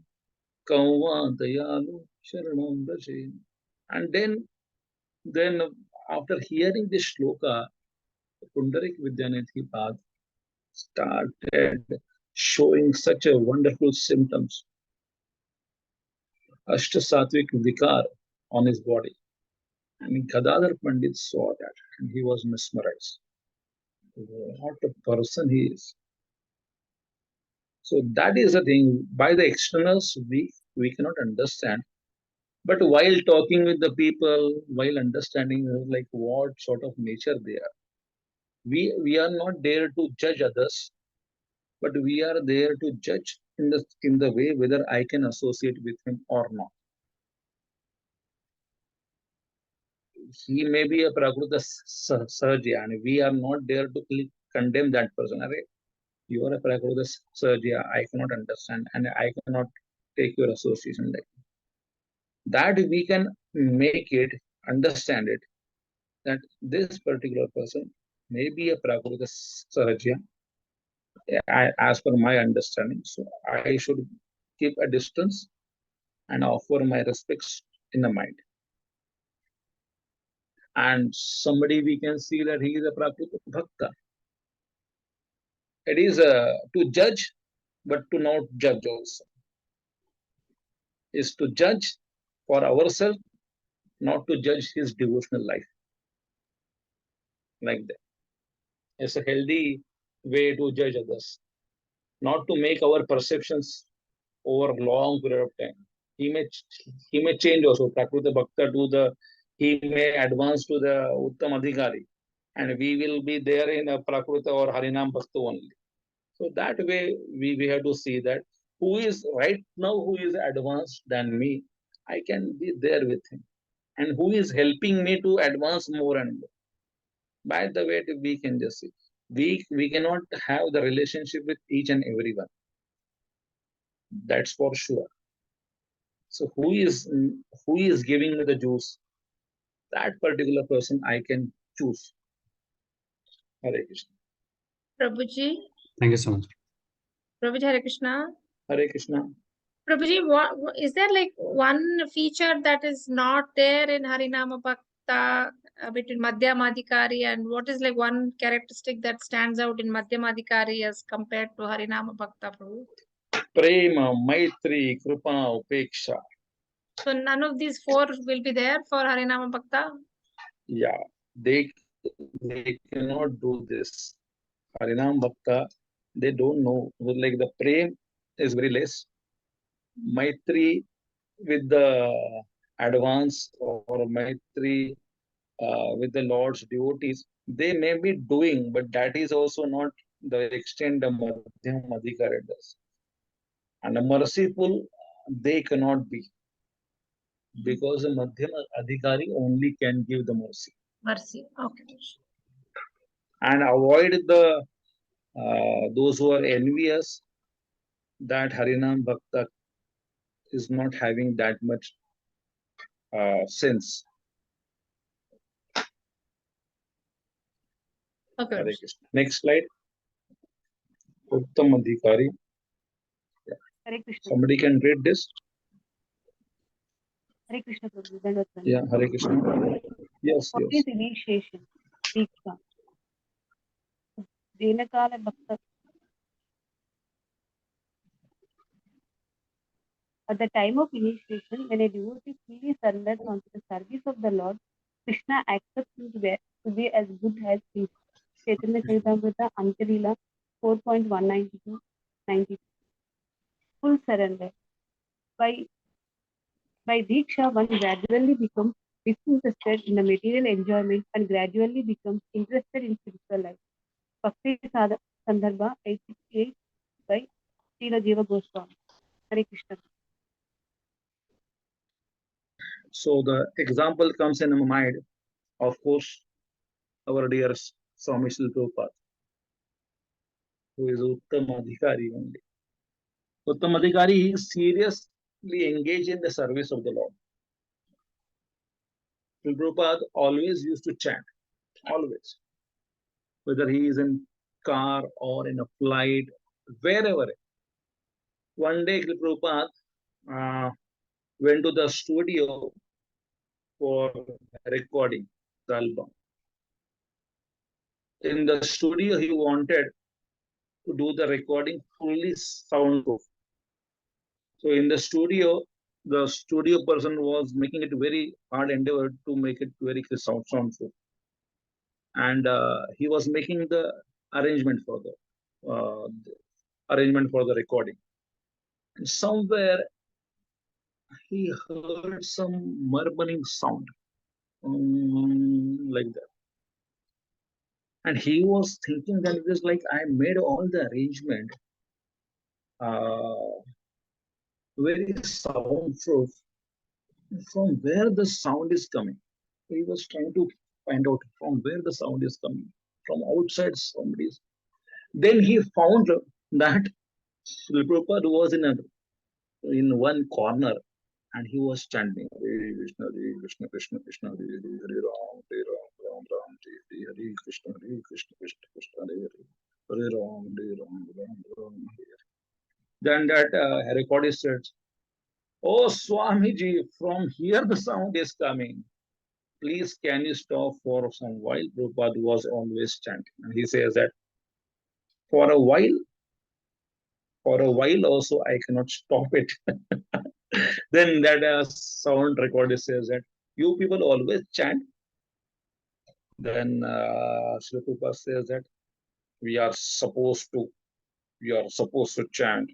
kavantayalu sharanam raje. And then after hearing this shloka, Pundarik Vidyanidhi Pad started showing such a wonderful symptoms, Ashta Sattvic Vikar on his body. And Gadadhar Pandit saw that and he was mesmerized. What a person he is. So that is the thing. By the externals, we cannot understand. But while talking with the people, while understanding like what sort of nature they are, we are not there to judge others, but we are there to judge in the way whether I can associate with him or not. He may be a Prakruta Sahajya, and we are not there to condemn that person. You are a Prakruta Sahajya, I cannot understand, and I cannot take your association like that. We can make it, understand it, that this particular person may be a Prakruta Sahajya, as per my understanding. So I should keep a distance and offer my respects in the mind. And somebody we can see that he is a Prakruta Bhakta. It is to judge, but to not judge also. Is to judge for ourselves, not to judge his devotional life. Like that. It's a healthy way to judge others. Not to make our perceptions over a long period of time. He may change also. Prakruta Bhakta to the, he may advance to the Uttam Adhikari. And we will be there in a Prakruta or Harinam Bhakta only. So that way we have to see that who is right now, who is advanced than me, I can be there with him. And who is helping me to advance more and more. By the way, we can just see. We cannot have the relationship with each and everyone. That's for sure. So who is giving me the juice? That particular person I can choose. Hare Krishna. Prabhuji, Thank you so much. Prabhuji, Hare Krishna. Hare Krishna. Prabhuji, what is there like one feature that is not there in Harinama Bhakta between Madhyamadhikari, and what is like one characteristic that stands out in Madhyamadhikari as compared to Harinama Bhakta, Prabhu? Prema, Maitri, Kripa, Upeksha. So none of these four will be there for Harinama Bhakta? Yeah, they cannot do this. Harinam Bhakta, they don't know. Like the prem is very less. Maitri with the advance or Maitri with the Lord's devotees, they may be doing, but that is also not the extent the Madhyam Adhikari does. And the merciful, they cannot be. Because the Madhyam Adhikari only can give the mercy. Mercy, okay. And avoid the those who are envious that Harinam Bhakta is not having that much sense. Okay. Hare Krishna. Next slide. Uttam Adhikari. Yeah. Hare Krishna. Somebody can read this. Hare Krishna Prabhu. Yeah, Hare Krishna. Yes, For yes. this initiation, Diksha, Dinakala Bhakta. At the time of initiation, when a devotee fully surrenders onto the service of the Lord, Krishna accepts him to be as good as he is. Chaitanya Charitamrita, Antalila 4.192-92. Full surrender. By Diksha, one gradually becomes disinterested in the material enjoyment and gradually becomes interested in spiritual life. Bhakti Sandarbha 868 by Srila Jiva Goswami. Hare Krishna. So the example comes in my mind, of course, our dear Swami Srila Prabhupada, who is Uttam Adhikari only. Uttam Adhikari is seriously engaged in the service of the Lord. Srila Prabhupada always used to chant, always. Whether he is in car or in a flight, wherever. One day, Srila Prabhupada went to the studio for recording the album. In the studio, he wanted to do the recording fully soundproof. So in the studio person was making it very hard endeavor to make it very soundproof, and he was making the arrangement for the recording. And somewhere he heard some murmuring sound, like that. And he was thinking that it is like I made all the arrangement very soundproof. From where the sound is coming? He was trying to find out from where the sound is coming. From outside somebody's. Then he found that Srila Prabhupada was in one corner and he was chanting Hare Krishna, Hare Krishna, Krishna Krishna, Hare Hare, Hare Ram, Ram Ram, Hare Hare, Hare Krishna, Krishna Krishna, Hare Hare, Hare Ram, Ram Ram, Hare. Then that recordist said, "Oh Swamiji, from here the sound is coming. Please can you stop for some while?" Prabhupada was always chanting. And he says that for a while also I cannot stop it. Then that sound recorder says that you people always chant. Then Srila Prabhupada says that we are supposed to chant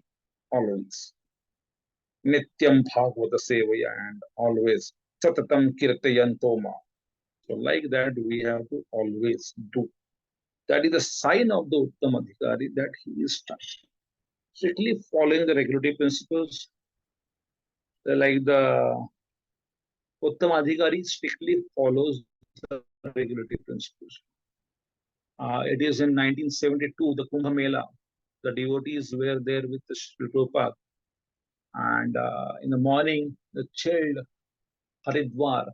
always. Nityam Bhagavata Sevaya, and always Satatam Kirtayantoma. So like that we have to always do. That is a sign of the Uttam Adhikari that he is strictly following the regulatory principles. Like the Uttam Adhikari strictly follows the regulatory principles. It is in 1972, the Kumbh Mela. The devotees were there with the Srila Prabhupada. And in the morning, the chilled Haridwar,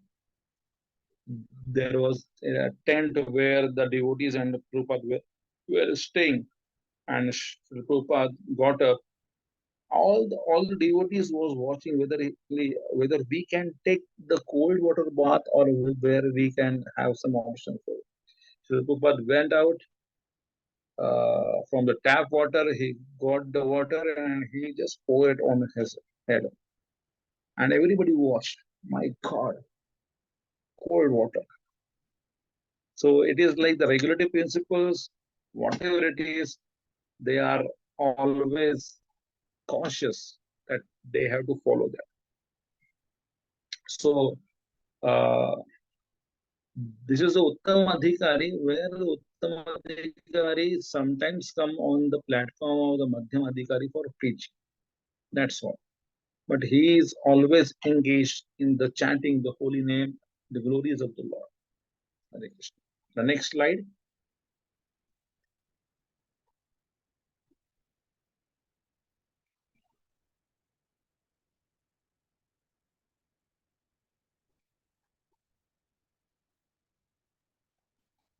there was a tent where the devotees and the Prabhupada were staying. And Srila Prabhupada got up. All the devotees was watching whether we can take the cold water bath or where we can have some option for it. So Prabhupada went out from the tap water. He got the water and he just poured it on his head. And everybody watched. My God, cold water. So it is like the regulatory principles, whatever it is, they are always cautious that they have to follow that. So this is the Uttam Adhikari, where the Uttam Adhikari sometimes come on the platform of the Madhyam Adhikari for preaching. That's all. But he is always engaged in the chanting the holy name, the glories of the Lord. Hare Krishna. The next slide.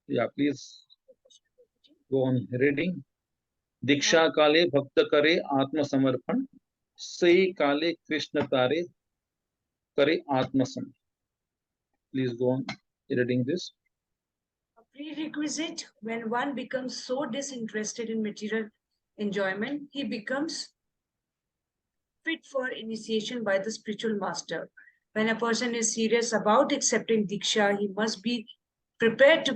Yeah, please go on reading. Diksha Kale Bhakta Kare Atma Samarpan, Sai Kale Krishna Tare Kare Atma Sam. Please go on reading this. A prerequisite: when one becomes so disinterested in material enjoyment, he becomes fit for initiation by the spiritual master. When a person is serious about accepting Diksha, he must be prepared to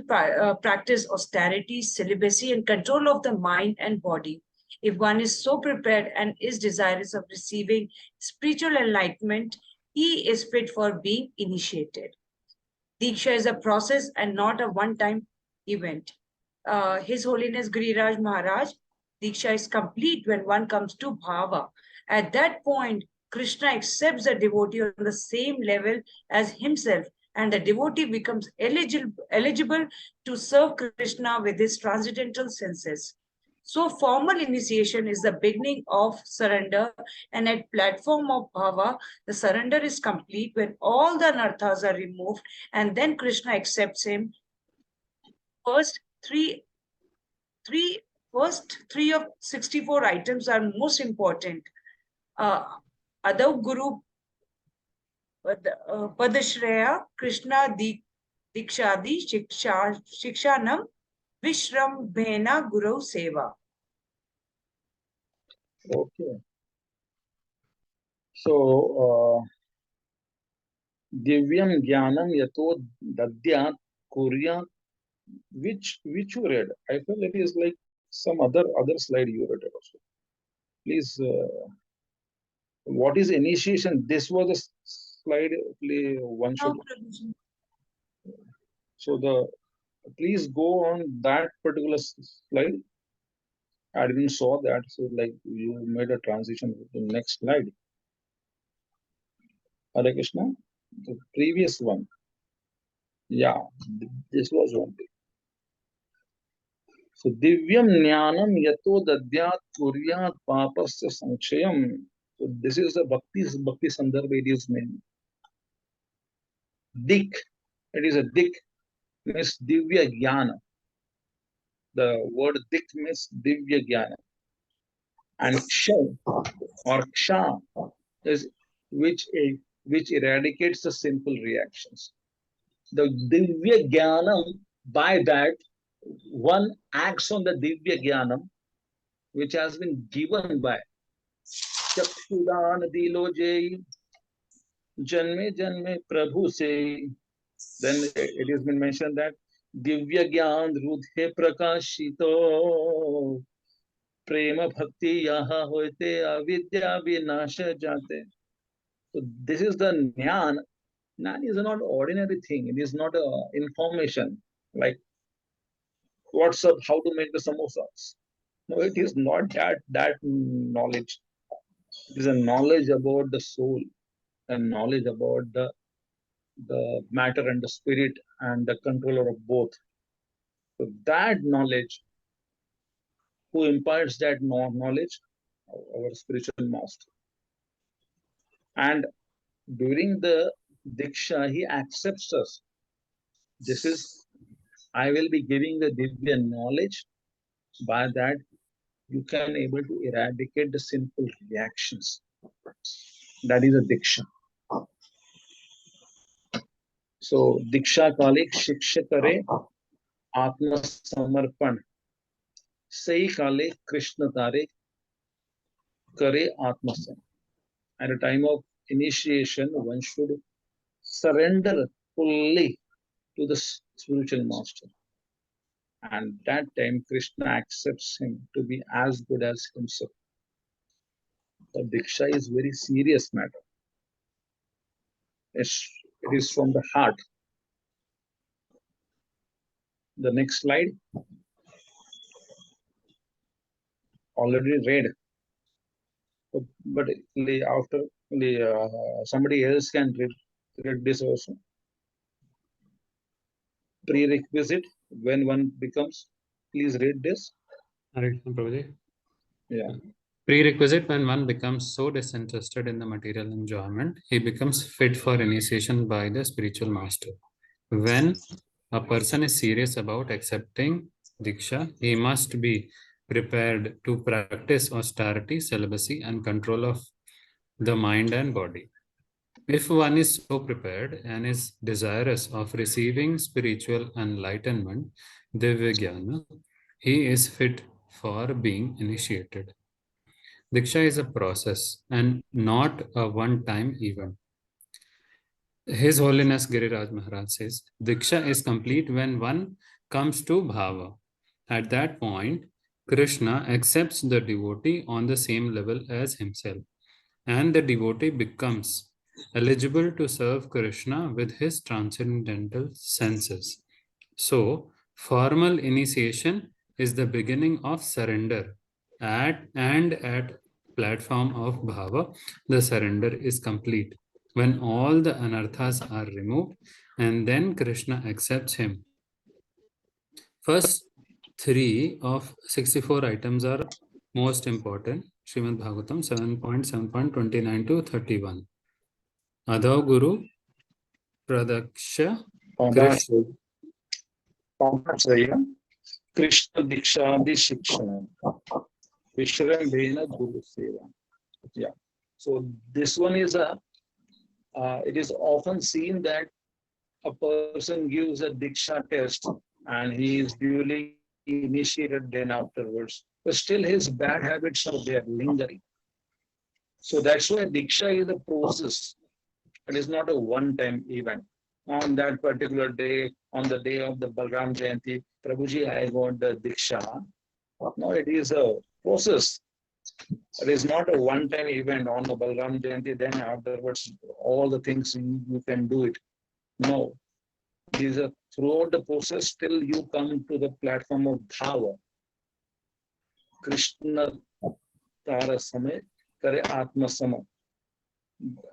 practice austerity, celibacy, and control of the mind and body. If one is so prepared and is desirous of receiving spiritual enlightenment, he is fit for being initiated. Diksha is a process and not a one-time event. His Holiness Giriraj Maharaj, Diksha is complete when one comes to Bhava. At that point, Krishna accepts the devotee on the same level as himself, and the devotee becomes eligible to serve Krishna with his transcendental senses. So formal initiation is the beginning of surrender, and at platform of Bhava, the surrender is complete when all the anarthas are removed, and then Krishna accepts him. First three of 64 items are most important. Adav Guru Padashreya Krishna Dikshadi Shikshanam Vishram Bhena Guru Seva. Okay. So, Divyam Jnanam Yato Dadyat Kurya, which you read? I feel it is like some other slide you read also. Please, what is initiation? This was a slide one should. No, Prabhuji. So please go on that particular slide. I didn't saw that. So like you made a transition to the next slide. Hare Krishna. The previous one. Yeah, this was one thing. So Divyam Jnanam Yato Dadyat Kuryat Papasya Sanchayam. So this is a Bhakti Sandarbha. It is named Dik. It is a Dik, means Divya Jnana. The word Dik means Divya Jnana. And Ksha or Ksha is which eradicates the simple reactions. The Divya Jnanam, by that, one acts on the Divya Jnanam, which has been given by Chakshudan Dilo Jai Janme Janme Prabhu Se. Then it has been mentioned that Divya Gyan Rudhe Prakashito Prema Bhakti Yaha Hoite Avidya Vinasha Jate. So this is the Jnana. Jnana is not ordinary thing. It is not information like what's up, how to make the samosas. No, it is not that knowledge. It is a knowledge about the soul, a knowledge about the matter and the spirit and the controller of both. So that knowledge, who imparts that knowledge, our spiritual master. And during the Diksha, he accepts us. This is, I will be giving the Divya knowledge. By that, you can able to eradicate the simple reactions. That is a Diksha. So, Diksha Kalik Shiksha Kare Atma Samarpan. Sai Kale Krishna Tare Kare Atma Sam. At a time of initiation, one should surrender fully to the spiritual master. And that time, Krishna accepts him to be as good as himself. The Diksha is very serious matter. It is from the heart. The next slide. Already read. But after somebody else can read this also. Prerequisite when one becomes, please read this. Hare Krishna, Prabhuji. Yeah. Prerequisite: when one becomes so disinterested in the material enjoyment, he becomes fit for initiation by the spiritual master. When a person is serious about accepting Diksha, he must be prepared to practice austerity, celibacy, and control of the mind and body. If one is so prepared and is desirous of receiving spiritual enlightenment, Divya Jnana, he is fit for being initiated. Diksha is a process and not a one-time event. His Holiness Giriraj Maharaj says, Diksha is complete when one comes to Bhava. At that point, Krishna accepts the devotee on the same level as himself, and the devotee becomes eligible to serve Krishna with his transcendental senses. So, formal initiation is the beginning of surrender. At platform of Bhava, the surrender is complete when all the anarthas are removed, and then Krishna accepts him. First 3 of 64 items are most important. Srimad Bhagavatam 7.7.29 to 31. Adho Guru Pradaksha Krishna Diksha Shiksha Vishram Bhena Guru Seva. Yeah. So this one is it is often seen that a person gives a Diksha test and he is duly initiated then afterwards. but still his bad habits are there, lingering. So that's why Diksha is a process. It is not a one-time event. On that particular day, on the day of the Balram Jayanti, Prabhuji, I got the Diksha. No, it is a process. It is not a one-time event on the Balram Jayanti, then afterwards, all the things you can do it. No. These are throughout the process till you come to the platform of Bhava. Krishna Tara Samay Kare Atma Sama.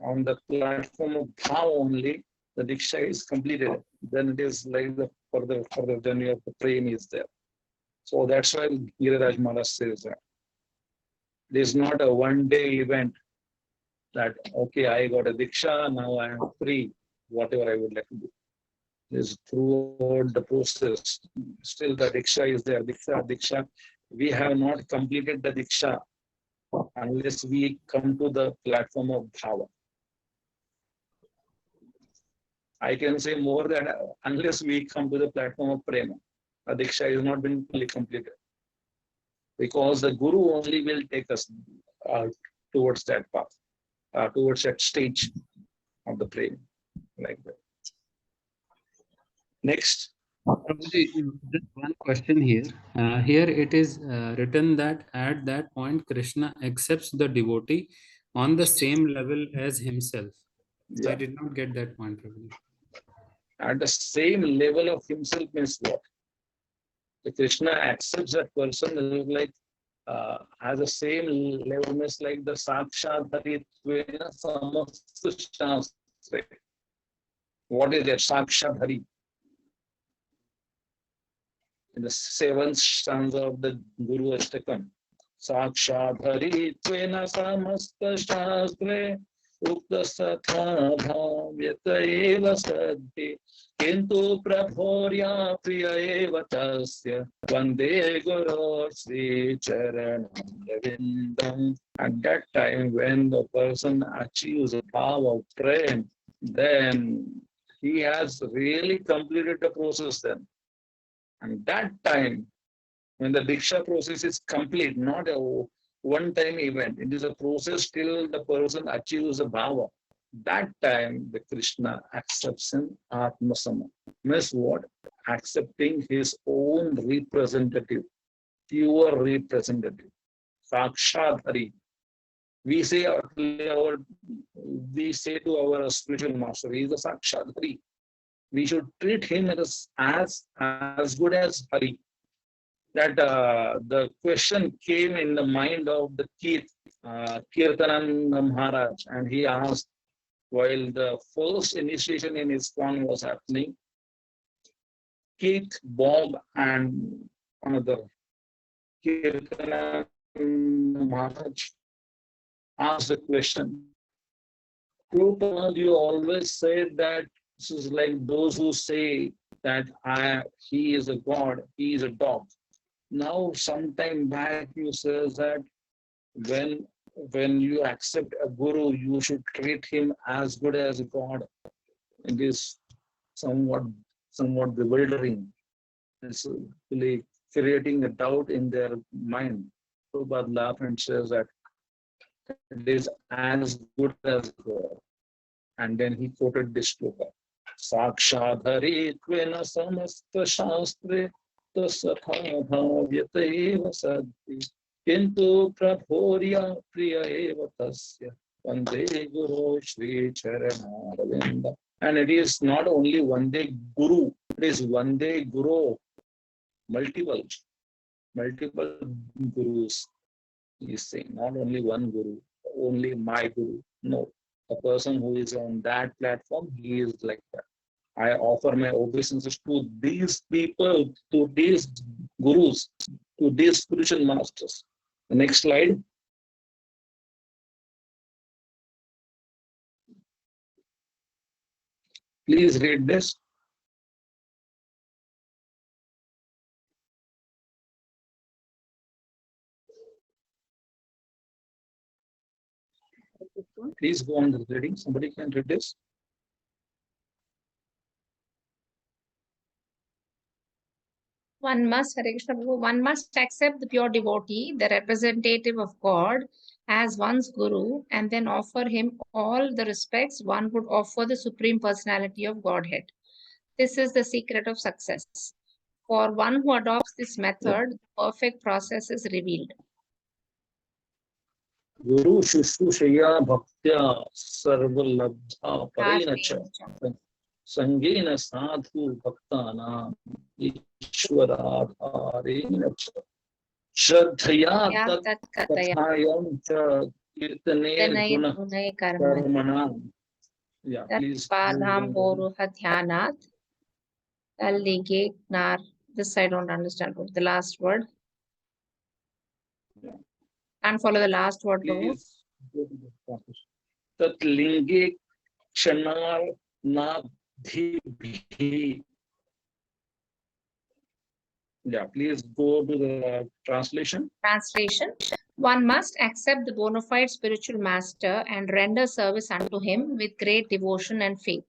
On the platform of Bhava only, the Diksha is completed. Then it is like the further journey of the prem is there. So that's why Giriraj Maharaj says that. It is not a one-day event that, okay, I got a Diksha, now I am free, whatever I would like to do. It is throughout the process. Still the Diksha is there. Diksha. We have not completed the Diksha unless we come to the platform of Bhava. I can say more than unless we come to the platform of Prema. The Diksha has not been fully completed. Because the Guru only will take us towards that path, towards that stage of the Prema. Like that. Next. Prabhuji, just one question here. Here it is written that at that point Krishna accepts the devotee on the same level as himself. Yeah. I did not get that point, Prabhuji. At the same level of himself means what? The Krishna accepts that person like has the same level means like the Sakshat Harittvena Samasta Shastri. What is that Sakshat Hari? In the 7th stanza of the Guru Ashtakam. Sakshat Harittvena Samasta Shastre Ukta Satha Bhavyata Eva Sadhi Kintu Prabhorya Priya Eva Tasya Vande Guru Sri Charanandavindam. At that time, when the person achieves a power of prayer, then he has really completed the process then. And that time, when the Diksha process is complete, not a one-time event, it is a process till the person achieves a bhava. That time, the Krishna accepts him Atmasama. Means what? Accepting his own representative, pure representative. Sakshat Hari. We say to our spiritual master, he is a Sakshat Hari. We should treat him as good as Hari. That the question came in the mind of the Kirtananda Maharaj, and he asked, while the first initiation in ISKCON was happening, Keith, Bob, and another Kirtananda Maharaj asked the question, Prabhupada, you always say that this is like those who say that he is a god, he is a dog. Now, sometime back, you says that when you accept a guru, you should treat him as good as a god. It is somewhat bewildering. It's really creating a doubt in their mind. Prabhupada laughs and says that it is as good as God. And then he quoted this shloka. Sakshadhari tvena samasta shastre tasatha bhavyata eva sadhi kintu prabhorya priya eva tasya vande guru shri charanaravindam. And it is not only Vande Guru, it is Vande Guru, multiple gurus. He is saying not only one guru, only my guru. No, a person who is on that platform, he is like that. I offer my obeisances to these people, to these gurus, to these spiritual masters. The next slide. Please read this. Please go on the reading. Somebody can read this. One must, Hare Krishna Prabhu, one must accept the pure devotee, the representative of God, as one's guru, and then offer him all the respects one would offer the Supreme Personality of Godhead. This is the secret of success. For one who adopts this method, the perfect process is revealed. Guru Shushushaya Bhaktya Sarvalabdha Parena Cha Sangena Sadhu Bhaktana Ishwaradharena Cha Shraddhaya Tat Kathayam Cha Kirtane Guna Karmana. Yeah, please. Padam Boruha Dhyanat. Allignar. This I don't understand. The last word. Can't follow the last word. Please go to the translation. Tat linge kshanar nadhibhi. Yeah, please go to the translation. Translation. One must accept the bona fide spiritual master and render service unto him with great devotion and faith.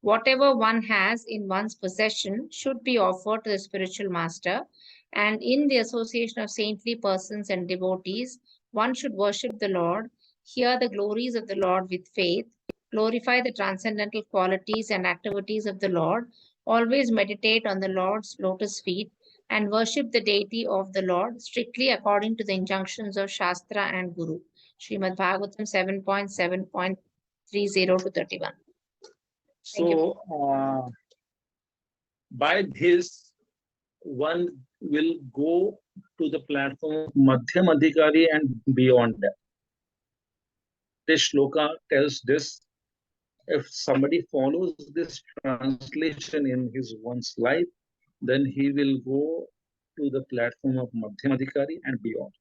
Whatever one has in one's possession should be offered to the spiritual master, and in the association of saintly persons and devotees, one should worship the Lord, hear the glories of the Lord with faith, glorify the transcendental qualities and activities of the Lord, always meditate on the Lord's lotus feet, and worship the deity of the Lord strictly according to the injunctions of Shastra and Guru. Srimad Bhagavatam 7.7.30 to 31. So, by this, one will go to the platform of Madhyam Adhikari and beyond that. This shloka tells this. If somebody follows this translation in his one's life, then he will go to the platform of Madhyam Adhikari and beyond.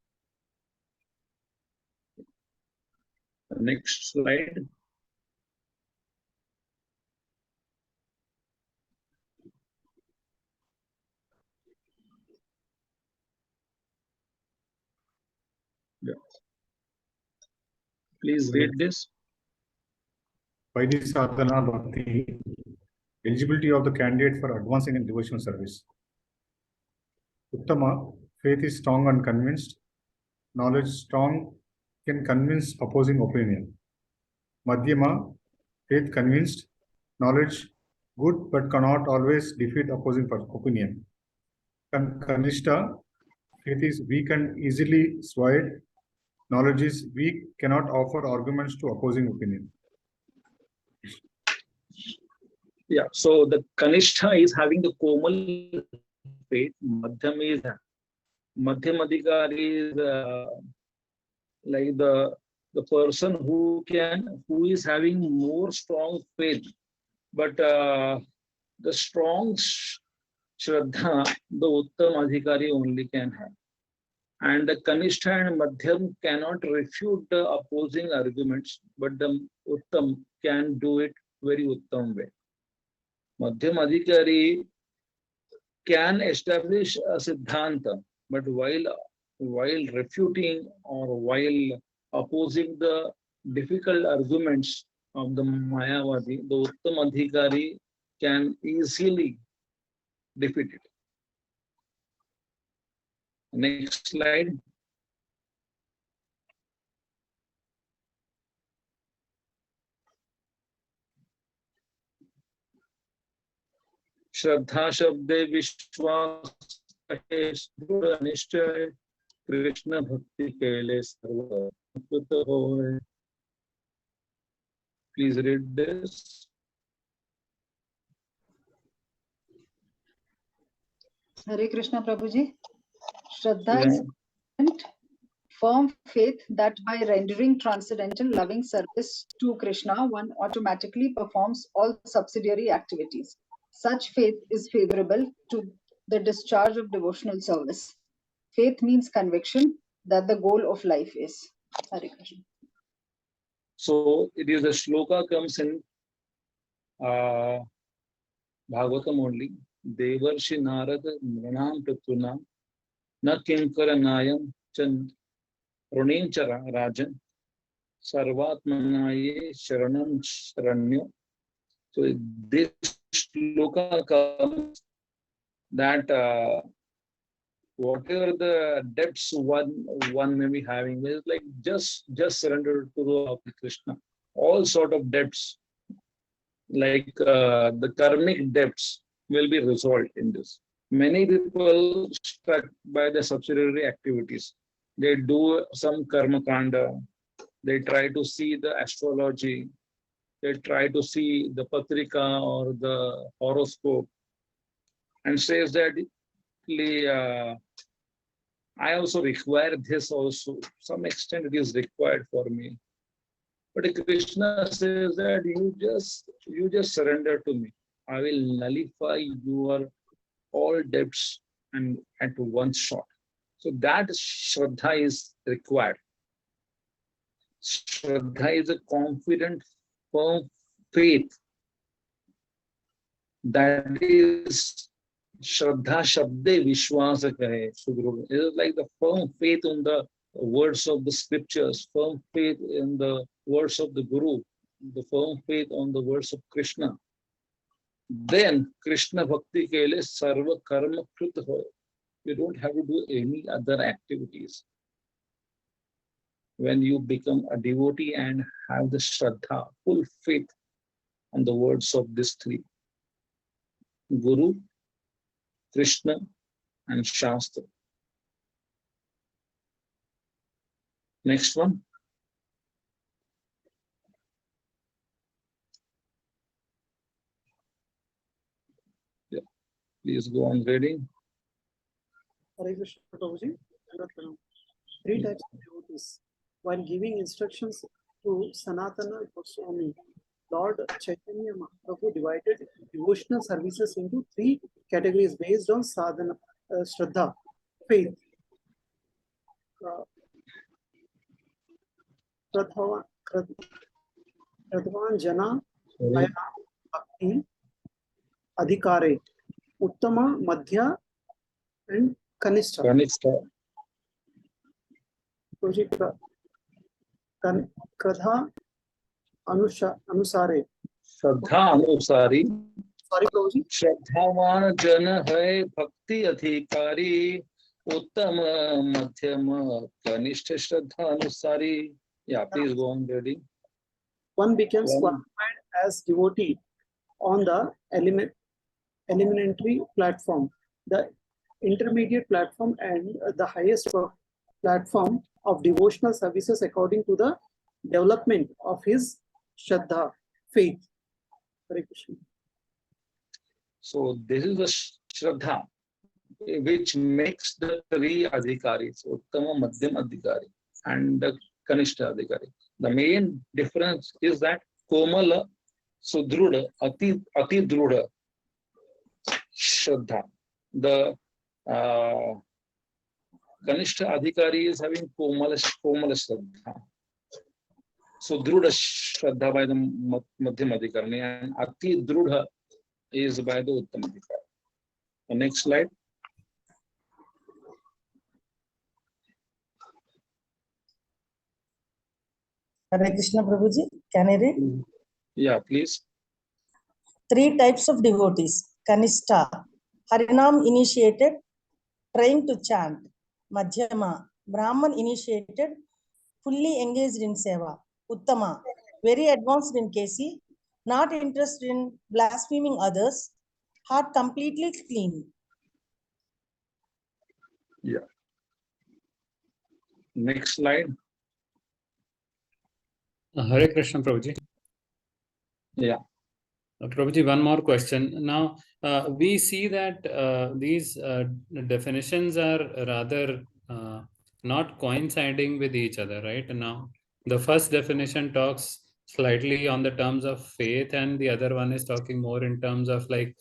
The next slide. Yeah. Please read this. By this sadhana bhakti, eligibility of the candidate for advancing in devotional service. Uttama, faith is strong and convinced. Knowledge strong can convince opposing opinion. Madhyama, faith convinced. Knowledge good but cannot always defeat opposing opinion. Kanishta, faith is weak and easily swayed. Knowledge is weak, cannot offer arguments to opposing opinion. Yeah, so the Kanishta is having the Komal faith. Madhyam Adhikari is like the person who is having more strong faith, but the strong Shraddha, the Uttam Adhikari only can have. And the Kanishta and Madhyam cannot refute the opposing arguments, but the Uttam can do it very Uttam way. Madhyam Adhikari can establish a Siddhanta, but while refuting or while opposing the difficult arguments of the Mayavadi, the Uttam Adhikari can easily defeat it. Next slide. Shraddha Shabde Vishwas Nischay Krishna Bhakti Kele Sarva. Please read this. Hare Krishna Prabhuji. Shraddha is firm faith that by rendering transcendental loving service to Krishna, one automatically performs all subsidiary activities. Such faith is favorable to the discharge of devotional service. Faith means conviction that the goal of life is. Hare Krishna. So it is a shloka comes in Bhagavatam only. Devarshi Narada Mranam Pratuna Na Kinkara Nayam Chan Runimchara Rajan Sarvatmanaye Sharanam Sharanyo. So this shloka comes that whatever the debts one may be having, is like just surrender to the Krishna. All sort of debts, like the karmic debts, will be resolved in this. Many people struck by the subsidiary activities. They do some karma kanda. They try to see the astrology. They try to see the patrika or the horoscope, and says that I also require this also. Some extent it is required for me. But Krishna says that you just surrender to me. I will nullify your all debts and at one shot. So that Shraddha is required. Shraddha is a confident, firm faith. That is Shraddha Shabde Vishwasa Kahe Suguru. It is like the firm faith on the words of the scriptures, firm faith in the words of the Guru, the firm faith on the words of Krishna. Then Krishna Bhakti Kele Sarva Karma Krit Hoy. You don't have to do any other activities. When you become a devotee and have the Shraddha, full faith on the words of these three, Guru, Krishna, and Shastra. Next one. Yeah. Please go on reading. Hare Krishna Prabhuji. Three types of devotees. While giving instructions to Sanatana Goswami, Lord Chaitanya Mahaprabhu divided devotional services into three categories based on sadhana, Shraddha, faith. Pradhavan Jana, Bhakti, Adhikare, Uttama, Madhya, and Kanishta. Kradha Anusare. Shraddha Anusari. Sorry, Prabhuji. Shraddhavan Jana Hai Bhakti Adhikari, Uttama Madhyama Kanishta Shraddha Anusari. Yeah, please go on reading. One becomes qualified as devotee on the elementary platform, the intermediate platform, and the highest platform of devotional services according to the development of his Shraddha, faith. Hare Krishna. So this is the Shraddha which makes the three Adhikaris, Uttama, Madhyam Adhikari, and the Kanishta Adhikari. The main difference is that Komala, Sudruda, Ati Druda, Shraddha. The Kanishta Adhikari is having Komala Shraddha. Sudruda Shraddha by the Madhyam Adhikari, and Ati Druda is by the Uttama Adhikari. The next slide. Hare Krishna Prabhuji, can I read? Yeah, please. Three types of devotees. Kanishta, Harinam initiated, trained to chant. Madhyama, Brahman initiated, fully engaged in seva. Uttama, very advanced in KC, not interested in blaspheming others, heart completely clean. Yeah. Next slide. Hare Krishna Prabhuji. Yeah. Prabhuji, one more question. Now, we see that these definitions are rather not coinciding with each other, right? Now, the first definition talks slightly on the terms of faith, and the other one is talking more in terms of like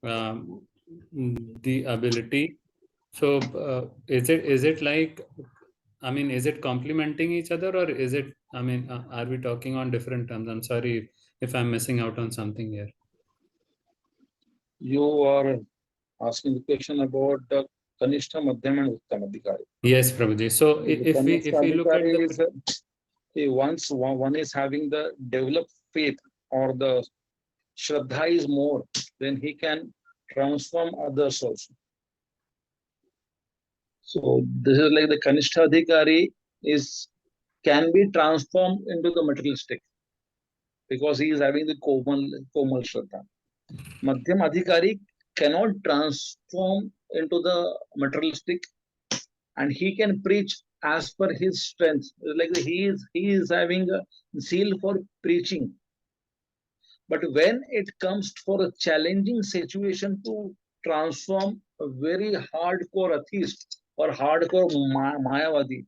the ability. So, is it like, I mean, is it complementing each other, or is it, I mean, are we talking on different terms? I'm sorry if I'm missing out on something here. You are asking the question about the Kanishta, Madhyam, and Uttama Adhikari. Yes, Prabhuji. So if we look at the once one is having the developed faith, or the Shraddha is more, then he can transform others also. So this is like the Kanishta Adhikari can be transformed into the materialistic because he is having the Komal Shraddha. Madhyam Adhikari cannot transform into the materialistic, and he can preach as per his strength. Like he is having a zeal for preaching. But when it comes for a challenging situation to transform a very hardcore atheist or hardcore Mayavadi,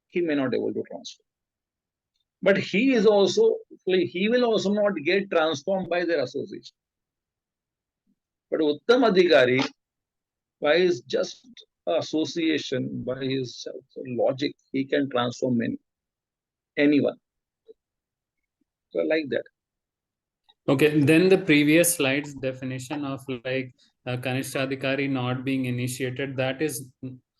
he may not be able to transform. But he will also not get transformed by their association. But Uttam Adhikari, by his just association, by his logic, he can transform anyone. So I like that. Okay, then the previous slide's definition of like Kanishta Adhikari not being initiated, that is,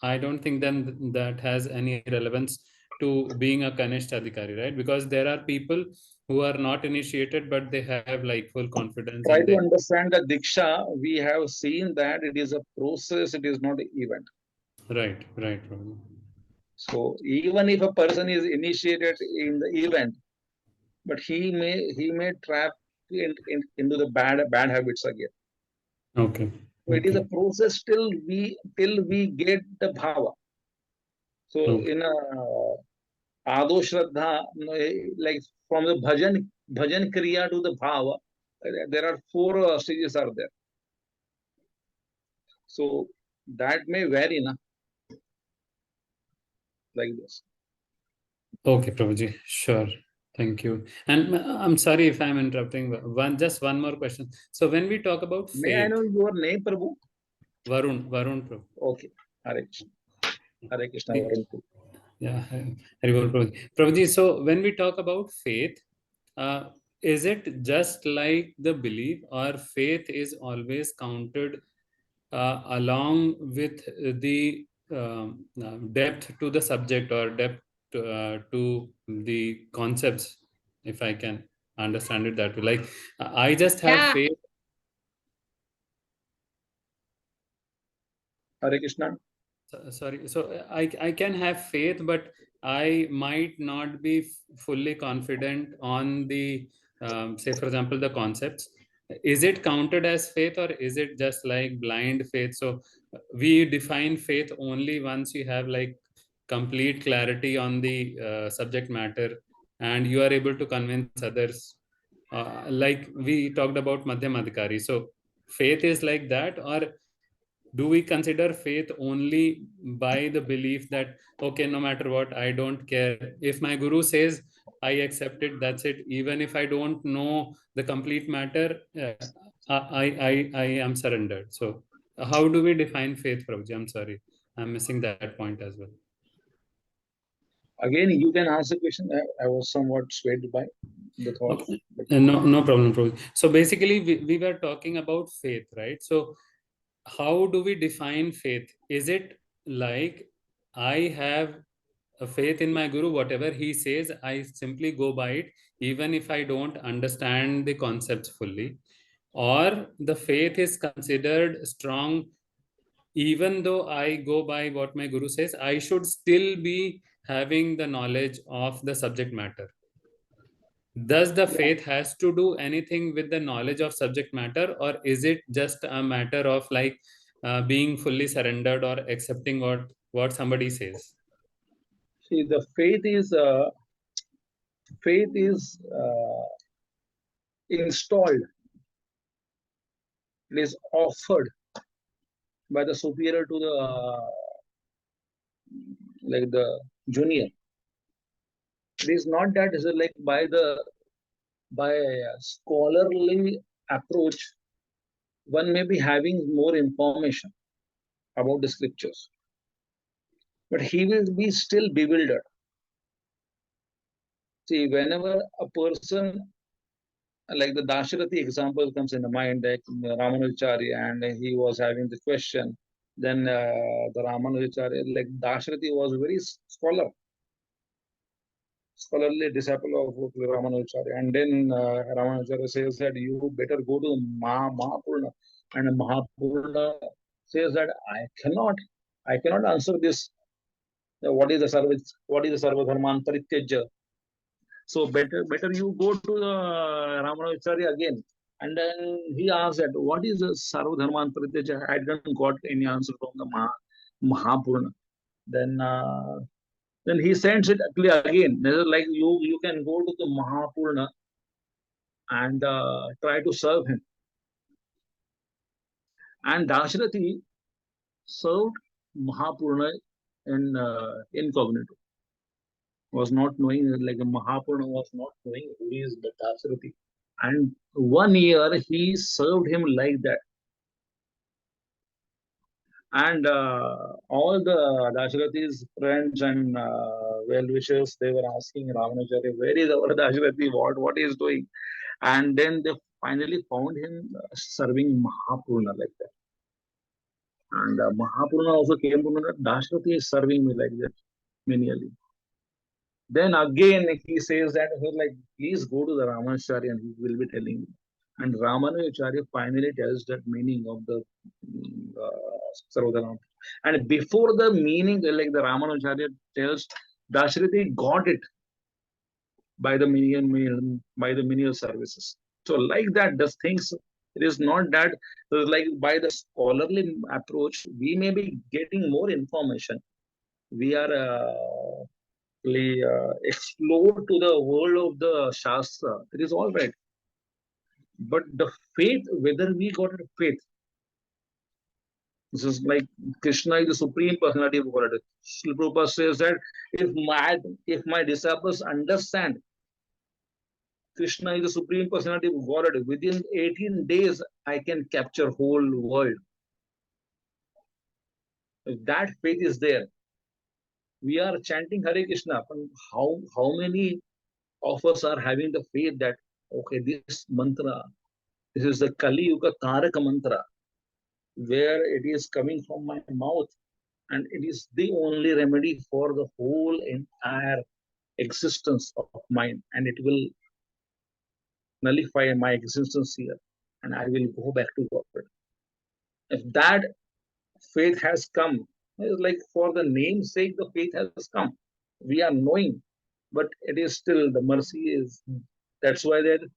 I don't think then that has any relevance to being a Kanishta Adhikari, right? Because there are people who are not initiated, but they have like full confidence. Try and to they... understand the Diksha. We have seen that it is a process, it is not an event. Right, right. So even if a person is initiated in the event, but he may trap into the bad habits again. Okay. So it is a process till we get the bhava. So in a Ado Shraddha, like from the bhajan kriya to the bhava, there are 4 stages are there. So that may vary, na? Like this. Okay, Prabhuji, sure. Thank you. And I'm sorry if I'm interrupting. Just one more question. So when we talk about faith, may I know your name, Prabhu? Varun Prabhu. Okay, Hare Krishna. Hare Krishna, Varun. Yeah, Hari Bol, Prabhuji. Prabhuji, so when we talk about faith, is it just like the belief, or faith is always counted along with the depth to the subject or depth to the concepts, if I can understand it that way? Like, I just have faith. Hare Krishna. Sorry, so I can have faith, but I might not be fully confident on the say, for example, the concepts. Is it counted as faith, or is it just like blind faith? So we define faith only once you have like complete clarity on the subject matter and you are able to convince others. Like we talked about Madhyam Adhikari. So faith is like that, or do we consider faith only by the belief that, okay, no matter what, I don't care. If my guru says I accept it, that's it. Even if I don't know the complete matter, I am surrendered. So how do we define faith, Prabhuji? I'm sorry, I'm missing that point as well. Again, you can ask the question. I was somewhat swayed by the thought. Okay. No problem, Prabhuji. So basically, we were talking about faith, right? So how do we define faith? Is it like I have a faith in my guru, whatever he says, I simply go by it, even if I don't understand the concepts fully? Or the faith is considered strong, even though I go by what my guru says, I should still be having the knowledge of the subject matter? Does the faith has to do anything with the knowledge of subject matter, or is it just a matter of like being fully surrendered or accepting what somebody says? See, the faith is installed. It is offered by the superior to the like the junior. It is not that is like by a scholarly approach, one may be having more information about the scriptures, but he will be still bewildered. See, whenever a person, like the Dasharati example comes in the mind, like Ramanujacharya, and he was having the question, then the Ramanujacharya, like Dasharati was very scholarly disciple of Ramanujacharya, and then Ramanujacharya says that you better go to Mahapurna, and Mahapurna says that I cannot I cannot answer this. What is the service? What is the sarva dharman parityaja? So better you go to the Ramanujacharya again. And then he asked that, what is the sarva dharman parityaja? I didn't got any answer from the Mahapurana. Then he sends it again. Like you can go to the Mahapurana and try to serve him. And Dashrati served Mahapurana in incognito. Was not knowing, like Mahapurana was not knowing who is the Dashrati. And 1 year he served him like that. And all the Dashrati's friends and well-wishers, they were asking Ramanujacharya, where is our Dashrati? What he is doing? And then they finally found him serving Mahapurana like that. And Mahapurana also came to know that Dashrati is serving me like that, menially. Then again he says that, like, please go to the Ramanujacharya and he will be telling you. And Ramanujacharya finally tells that meaning of the Sarvodhanam. And before the meaning, like the Ramanujacharya tells, Dashrati got it by the menial services. So like that, the things, it is not that, like by the scholarly approach, we may be getting more information. We are explore to the world of the Shastra. It is all right. But the faith, whether we got a faith, this is like Krishna is the supreme personality of Godhead. Srila Prabhupada says that if my disciples understand Krishna is the supreme personality of Godhead, within 18 days I can capture whole world. If that faith is there, we are chanting Hare Krishna. How many of us are having the faith that, okay, this mantra, this is the Kali Yuga Taraka mantra, where it is coming from my mouth, and it is the only remedy for the whole entire existence of mine, and it will nullify my existence here, and I will go back to God. If that faith has come, like for the name's sake, the faith has come. We are knowing, but it is still the mercy is. That's why that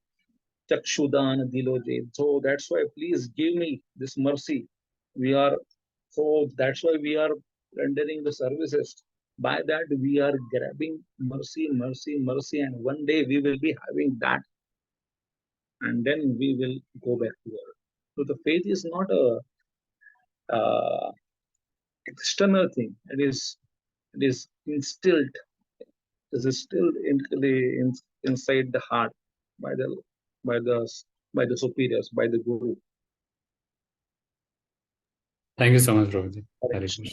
Chakshudan Diloje. So that's why please give me this mercy. That's why we are rendering the services. By that we are grabbing mercy, mercy, mercy, and one day we will be having that, and then we will go back to God. So the faith is not a external thing. It is instilled. It is instilled inside the heart by the superiors, by the Guru. Thank you so much, Prabhuji. Hare Krishna.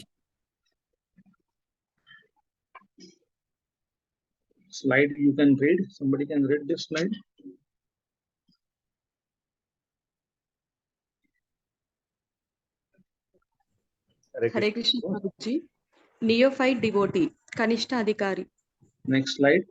Slide you can read. Somebody can read this slide. Hare Krishna, Prabhuji. Neophyte devotee, Kanishta Adhikari. Next slide.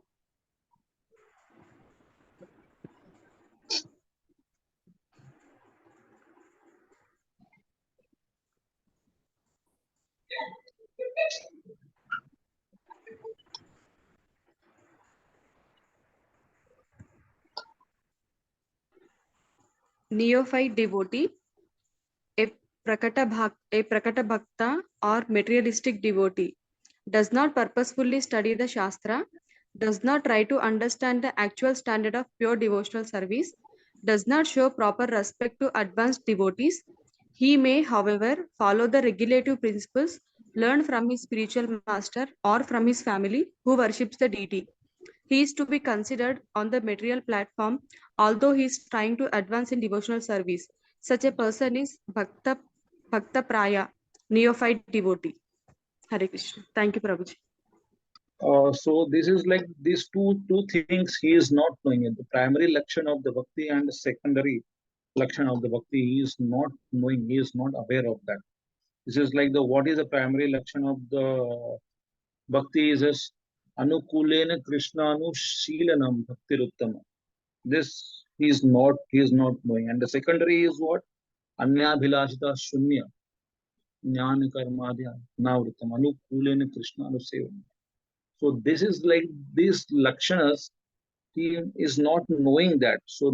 Neophyte devotee, a Prakata Bhakta or materialistic devotee, does not purposefully study the Shastra, does not try to understand the actual standard of pure devotional service, does not show proper respect to advanced devotees. He may, however, follow the regulative principles learned from his spiritual master or from his family who worships the deity. He is to be considered on the material platform, although he is trying to advance in devotional service. Such a person is Bhakta Praya, neophyte devotee. Hare Krishna. Thank you, Prabhuji. So this is like these two things he is not knowing it. The primary lakshan of the bhakti and the secondary lakshan of the bhakti he is not knowing. He is not aware of that. This is like what is the primary lakshan of the bhakti is as anukulena krishnanu shilanam bhakti ruttama. This he is not knowing. And the secondary is what? Anyabhilashita shunya. Jnana Karmadhya Navritam Anukulena Krishna Anusevam. So this is like these lakshanas, he is not knowing that. So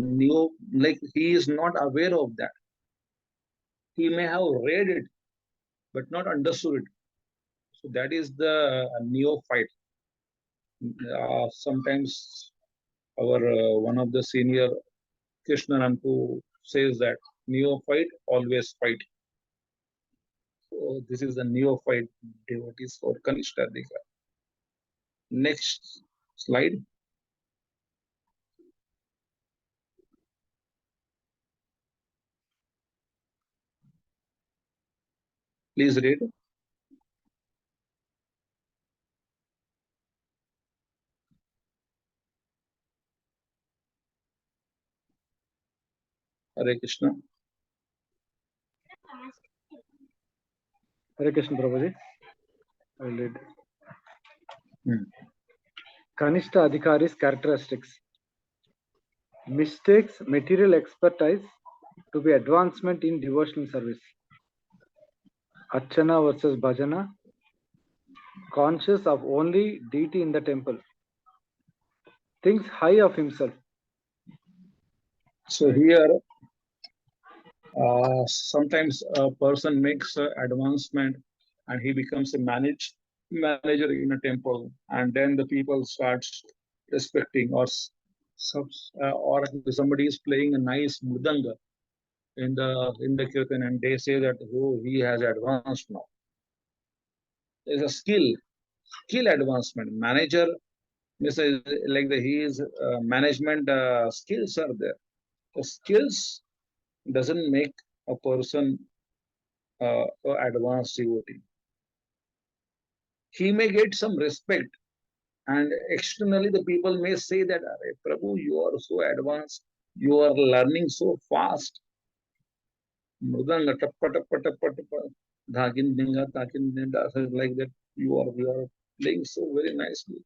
he is not aware of that. He may have read it, but not understood it. So that is the neophyte. Sometimes our one of the senior Krishnanantu says that neophyte always fight. So this is the neophyte devotees for Kanishta Dika. Next slide. Please read. Hare Krishna. Hare Krishna Prabhuji. I will read. Kanishta Adhikari's characteristics. Mistakes material expertise to be advancement in devotional service. Archana versus Bhajana. Conscious of only deity in the temple. Thinks high of himself. So here, sometimes a person makes an advancement and he becomes a manager in a temple, and then the people starts respecting, or somebody is playing a nice mridanga in the kirtan, and they say that, oh, he has advanced now. There's a skill advancement. Manager means like he is management skills are there. The skills doesn't make a person advanced devotee. He may get some respect, and externally the people may say that, Prabhu, you are so advanced, you are learning so fast. Mridanga tappa tappa tappa tappa, dhakin dinga takin dinga, like that. You are playing so very nicely,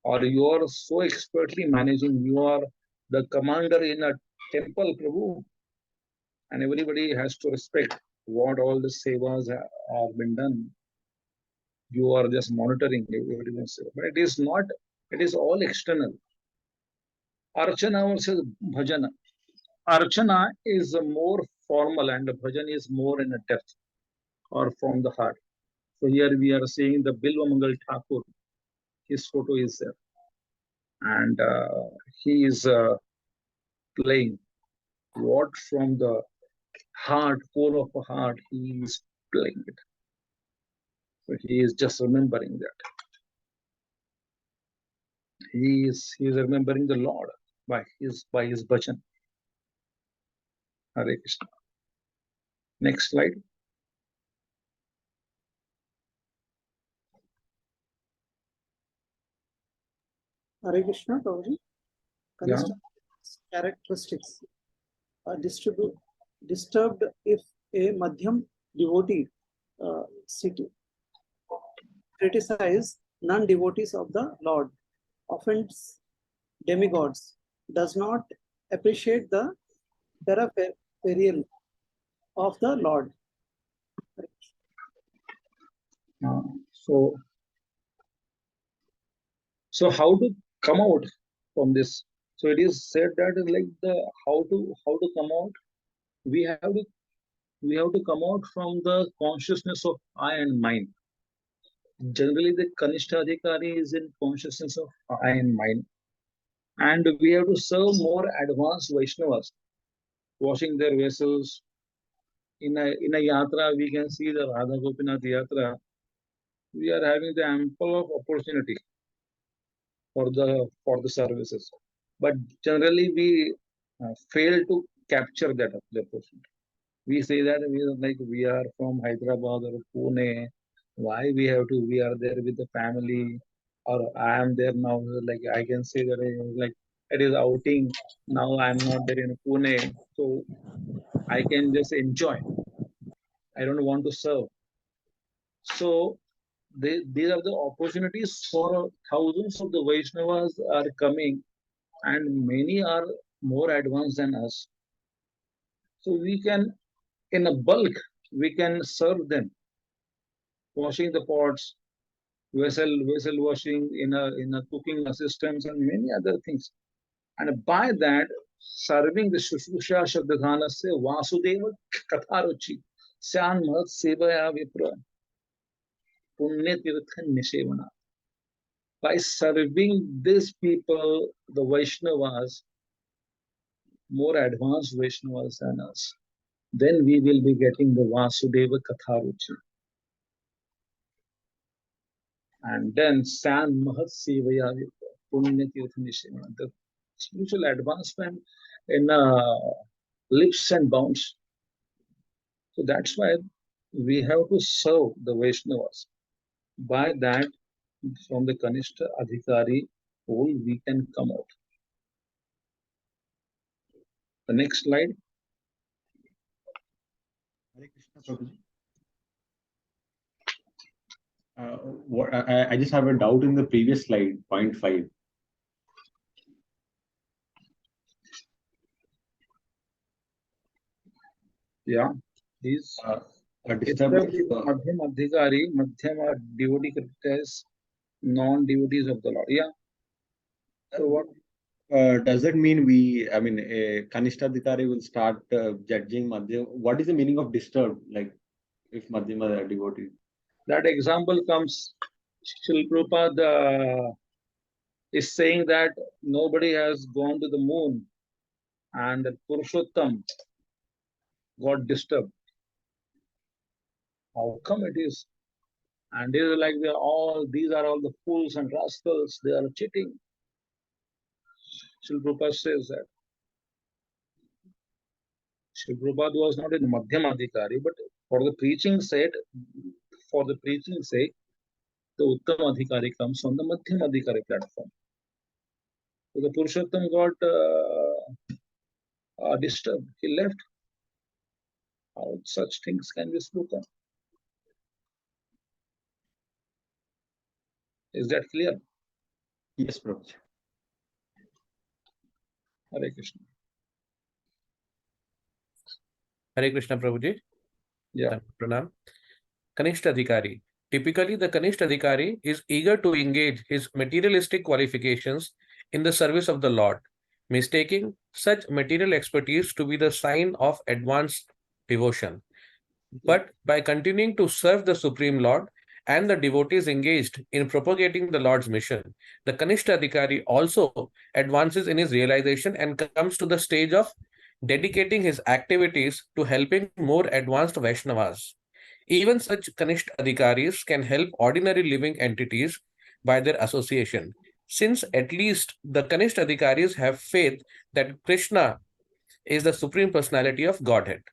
or you are so expertly managing. You are the commander in a temple, Prabhu, and everybody has to respect what all the sevas have been done. You are just monitoring everything, but it is not. It is all external. Archana versus bhajana. Archana is more formal, and bhajan is more in a depth or from the heart. So here we are seeing the Bilva Mangal Thakur. His photo is there, and he is playing what from the heart, core of a heart, he is playing it. So he is just remembering that. He is remembering the Lord by his bhajan. Hare Krishna. Next slide. Hare Krishna, Prabhuji. Kanishta characteristics are disturbed if a Madhyam devotee criticize non-devotees of the Lord, offends demigods, does not appreciate the peripheral of the Lord. So how to come out from this? So it is said that like how to come out. We have to come out from the consciousness of I and mine. Generally, the Kanishta Adhikari is in consciousness of I and mine, and we have to serve more advanced Vaishnavas, washing their vessels. In a yatra, we can see the Radha Gopinath yatra. We are having the ample of opportunity for the services, but generally we fail to capture that opportunity. We say that we are from Hyderabad or Pune. Why we have to? We are there with the family, or I am there now. Like I can say that like it is outing. Now I am not there in Pune, so I can just enjoy. I don't want to serve. So these are the opportunities for thousands of the Vaishnavas are coming, and many are more advanced than us. So we can, in a bulk, we can serve them, washing the pots, vessel washing, in a cooking assistance, and many other things. And by that, serving the Shushusha Shabdhanasya Vasudeva Katharuchi Syan Mahat Sevaya Vipra Punya Tirtha Nishevana. By serving these people, the Vaishnavas, more advanced Vaishnavas than us, then we will be getting the Vasudeva Katharuchi. And then San Mahat Sevaya Punya Tirtha Nishevana. The spiritual advancement in leaps and bounds. So that's why we have to serve the Vaishnavas. By that, from the Kanishta Adhikari role, we can come out. The next slide. Hare Krishna, Prabhuji. I just have a doubt in the previous slide, point 5. Yeah, these disturbance. Madhyam Adhikari, Madhyam are devotee characters, non-devotees of the Lord. Yeah. So what? Does that mean a Kanishta Adhikari will start judging Madhyam? What is the meaning of disturbed? Like, if Madhyama are devotees? That example comes, Srila Prabhupada is saying that nobody has gone to the moon and that Purushottam got disturbed. How come it is? And they are like, these are all the fools and rascals, they are cheating. Srila Prabhupada says that. Srila Prabhupada was not in Madhyam Adhikari, but for the preaching sake, the Uttam Adhikari comes on the Madhyam Adhikari platform. So the Purushottam got disturbed. He left. How such things can be spoken? Is that clear? Yes, Prabhuji. Hare Krishna. Hare Krishna, Prabhuji. Yeah. Pranam. Kanishta Adhikari. Typically, the Kanishta Adhikari is eager to engage his materialistic qualifications in the service of the Lord, mistaking such material expertise to be the sign of advanced devotion. But by continuing to serve the Supreme Lord and the devotees engaged in propagating the Lord's mission, the Kanishta Adhikari also advances in his realization and comes to the stage of dedicating his activities to helping more advanced Vaishnavas. Even such Kanishta Adhikaris can help ordinary living entities by their association, since at least the Kanishta Adhikaris have faith that Krishna is the Supreme Personality of Godhead.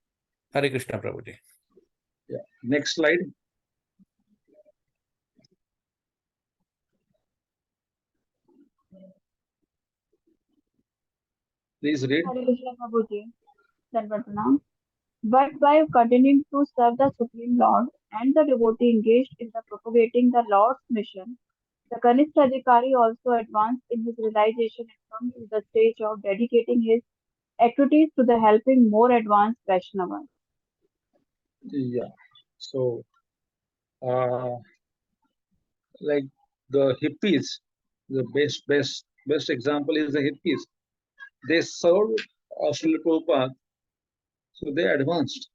Hare Krishna, Prabhuji. Yeah. Next slide. Please read. Hare Krishna, Prabhuji. Pranam. But by continuing to serve the Supreme Lord and the devotee engaged in the propagating the Lord's mission, the Kanishta Adhikari also advanced in his realization and come to the stage of dedicating his activities to the helping more advanced Vaishnavas. Yeah. So, like the hippies, the best example is the hippies. They served Srila Prabhupada, so they advanced.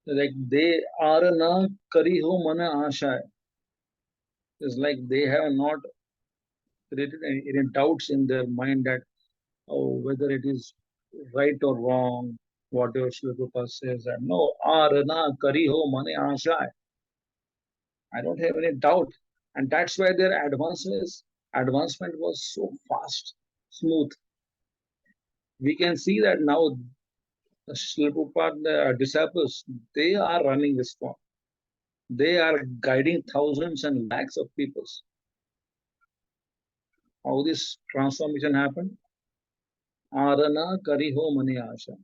Like they are na kari ho mana ashaya. It's like they have not created any doubts in their mind that whether it is right or wrong, whatever Srila Prabhupada says that no, arana kari ho mane ashaya. I don't have any doubt. And that's why their advancement was so fast, smooth. We can see that now the Srila Prabhupada disciples, they are running this form. They are guiding thousands and lakhs of people. How this transformation happened? Arana kariho mani asha.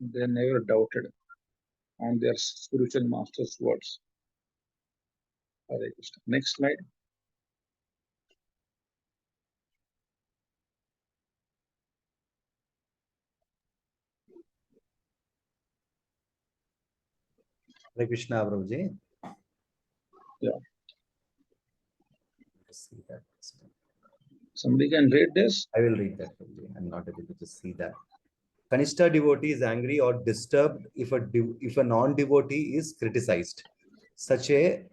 They never doubted on their spiritual master's words. Hare Krishna. Next slide. Hare Krishna, Prabhuji. Yeah. Let's see that. Somebody can read this? I will read that, Prabhuji. I'm not able to just see that. Kanishta devotee is angry or disturbed if a non-devotee is criticized. Such a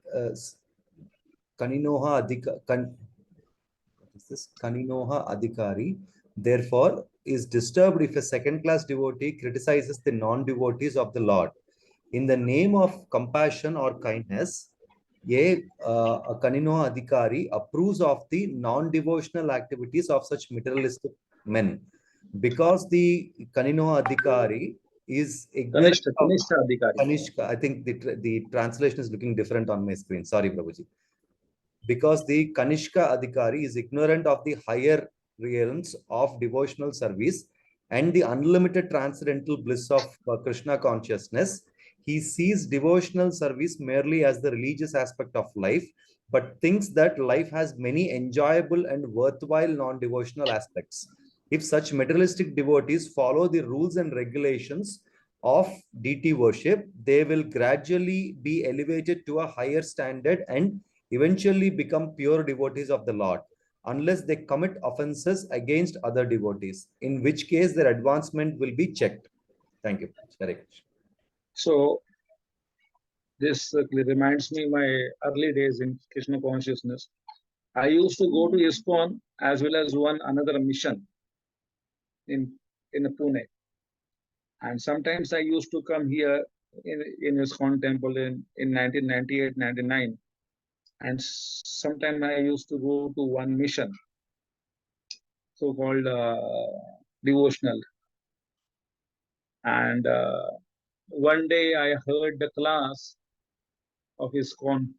Kaninoha Adhika, what is this? Kaninoha Adhikari, therefore, is disturbed if a second-class devotee criticizes the non-devotees of the Lord. In the name of compassion or kindness, a Kaninoha Adhikari approves of the non-devotional activities of such materialistic men. Because the Kaninoha Adhikari is ignorant Kanishta Adhikari. Kanishka, I think the translation is looking different on my screen. Sorry, Prabhuji. Because the Kanishka Adhikari is ignorant of the higher realms of devotional service and the unlimited transcendental bliss of Krishna consciousness, he sees devotional service merely as the religious aspect of life, but thinks that life has many enjoyable and worthwhile non-devotional aspects. If such materialistic devotees follow the rules and regulations of deity worship, they will gradually be elevated to a higher standard and eventually become pure devotees of the Lord, unless they commit offenses against other devotees, in which case their advancement will be checked. Thank you. So, this reminds me my early days in Krishna consciousness. I used to go to ISKCON as well as another mission in Pune. And sometimes I used to come here in ISKCON temple in 1998, 99. And sometimes I used to go to one mission, so-called devotional. And one day I heard the class of ISKCON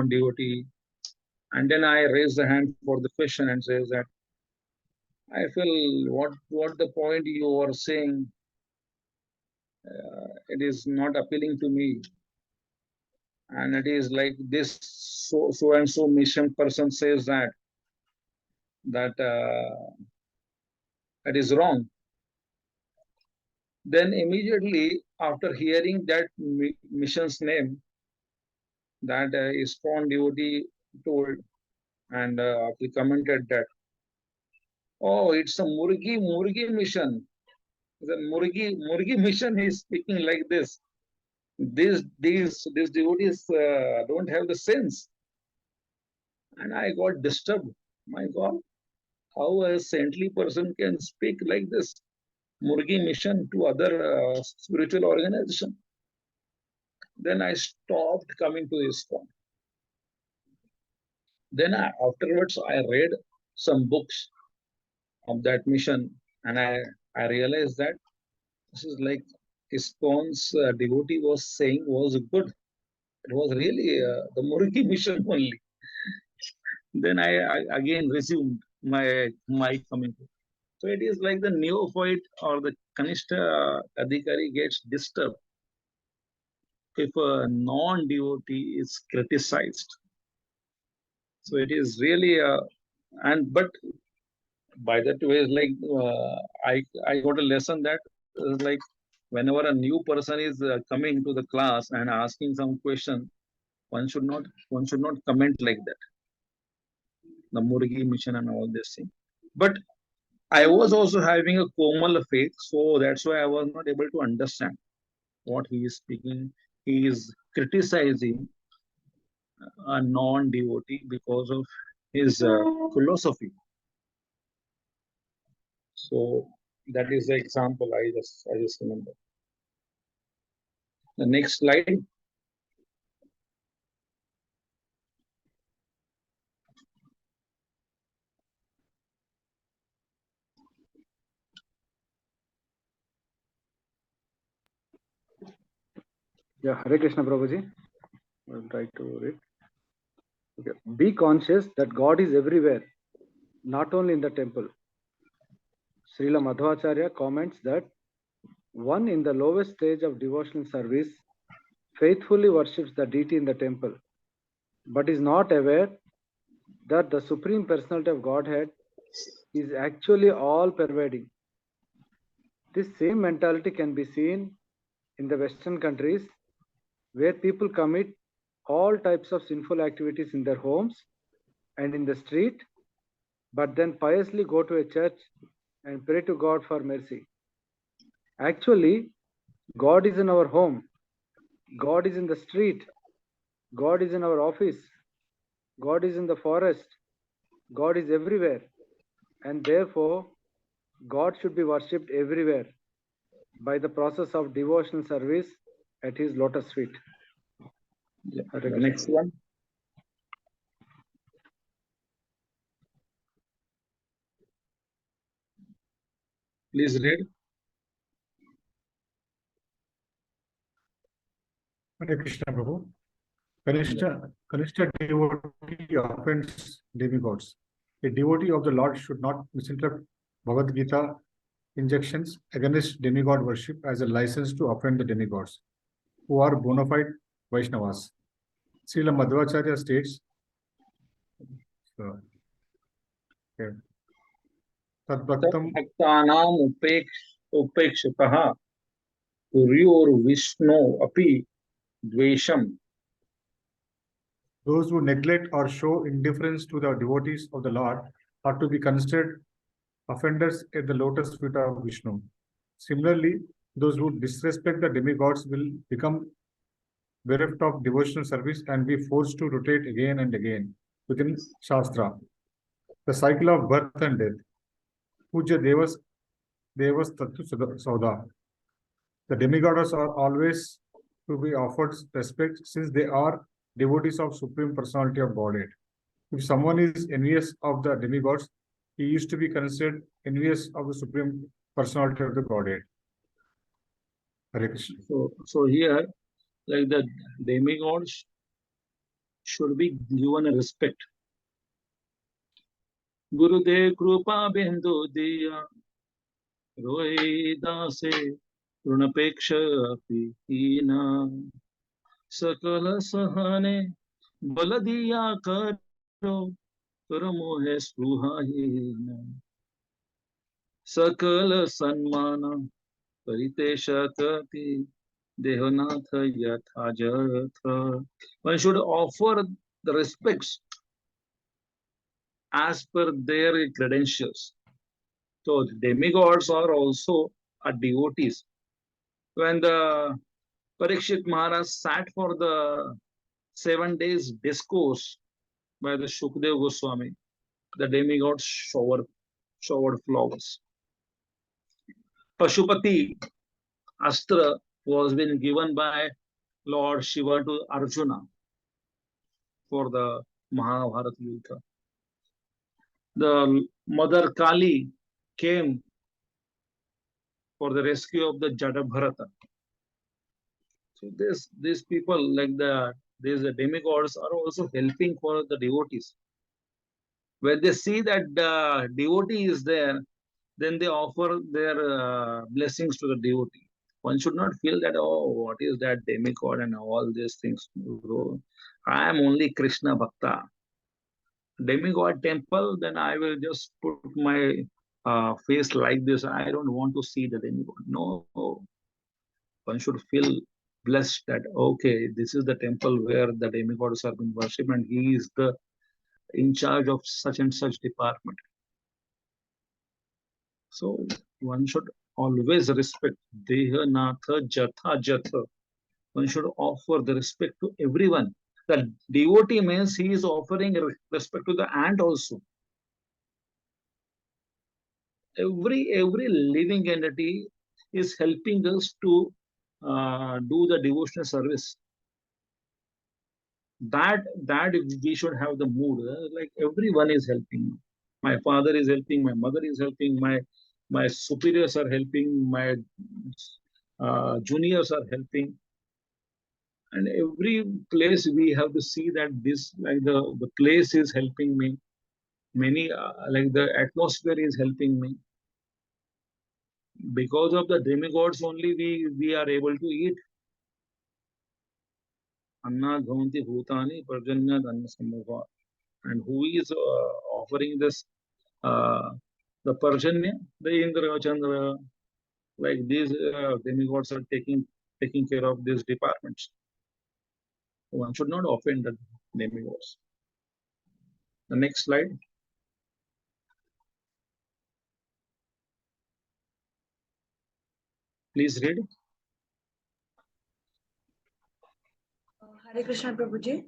devotee, and then I raised the hand for the question and says that I feel what the point you are saying, it is not appealing to me, and it is like this so and so mission person says that it is wrong. Then immediately after hearing that mission's name, that ISKCON devotee told, and he commented that, oh, it's a Murgi mission. The Murgi mission is speaking like this. These devotees don't have the sense. And I got disturbed. My God, how a saintly person can speak like this? Murgi mission to other spiritual organization. Then I stopped coming to ISKCON. Then afterwards, I read some books of that mission, and I realized that this is like ISKCON's devotee was saying was good. It was really the Murgi mission only. Then I again resumed my coming. So it is like the neophyte or the Kanishta Adhikari gets disturbed if a non-devotee is criticized. So it is really but by that way, like I got a lesson that like whenever a new person is coming to the class and asking some question, one should not comment like that. The Murgi mission and all this thing. But I was also having a Komal faith, so that's why I was not able to understand what he is speaking. He is criticizing a non-devotee because of his philosophy. So that is the example I just remember. The next slide. Yeah, Hare Krishna Prabhuji. I'll try to read. Okay. Be conscious that God is everywhere, not only in the temple. Srila Madhvacharya comments that one in the lowest stage of devotional service faithfully worships the deity in the temple, but is not aware that the Supreme Personality of Godhead is actually all pervading. This same mentality can be seen in the Western countries, where people commit all types of sinful activities in their homes and in the street, but then piously go to a church and pray to God for mercy. Actually, God is in our home, God is in the street, God is in our office, God is in the forest, God is everywhere, and therefore God should be worshipped everywhere by the process of devotional service at his lotus feet. Yeah. The next one. Please read. Hare Krishna Prabhu. Kanishta devotee offends demigods. A devotee of the Lord should not misinterpret Bhagavad Gita injunctions against demigod worship as a license to offend the demigods, who are bona fide Vaishnavas. Srila Madhvacharya states, Tadbhaktam Bhaktanam upekshitah kuryor Vishnu api dvesham. Those who neglect or show indifference to the devotees of the Lord are to be considered offenders at the lotus feet of Vishnu. Similarly, those who disrespect the demigods will become bereft of devotional service and be forced to rotate again and again within Shastra. The cycle of birth and death. Puja Devas Tattu Sauda. The demigods are always to be offered respect since they are devotees of Supreme Personality of Godhead. If someone is envious of the demigods, he is to be considered envious of the Supreme Personality of the Godhead. Hare Krishna. So here, like the demigods should be given a respect. Gurudev Krupa Bindu Diya Roy Dase Runapeksha Hina Sakala Sahane Baladiya Karo Karamohe Spruhahina Sakala Sanmana Paritesha Kati Dehonatha Yathajatha. One should offer the respects as per their credentials. So the demigods are also devotees. When the Parikshit Maharaj sat for the 7 days discourse by the Shukdev Goswami, the demigods showered flowers. Pashupati Astra was been given by Lord Shiva to Arjuna for the Mahabharata Yuddha. The Mother Kali came for the rescue of the Jadabharata. So these people like these demigods are also helping for the devotees. When they see that the devotee is there, then they offer their blessings to the devotee. One should not feel that, oh, what is that demigod and all these things. I am only Krishna Bhakta. Demigod temple, then I will just put my face like this. I don't want to see the demigod. No, one should feel blessed that, okay, this is the temple where the demigods are being worshipped and he is the in charge of such and such department. So one should always respect Deha Natha Jatha Jatha. One should offer the respect to everyone. The devotee means he is offering respect to the ant also. Every living entity is helping us to do the devotional service. That we should have the mood. Like everyone is helping. My father is helping. My mother is helping. My superiors are helping. My juniors are helping. And every place we have to see that this, like the place is helping me. Many like the atmosphere is helping me. Because of the demigods only we are able to eat. Anna Bhavanti Bhutani Parjanya Dhanna Sambhava. And who is offering this the Parjanya? The Indra Chandra, like these demigods are taking care of these departments. One should not offend the naming words. The next slide. Please read. Hare Krishna Prabhuji.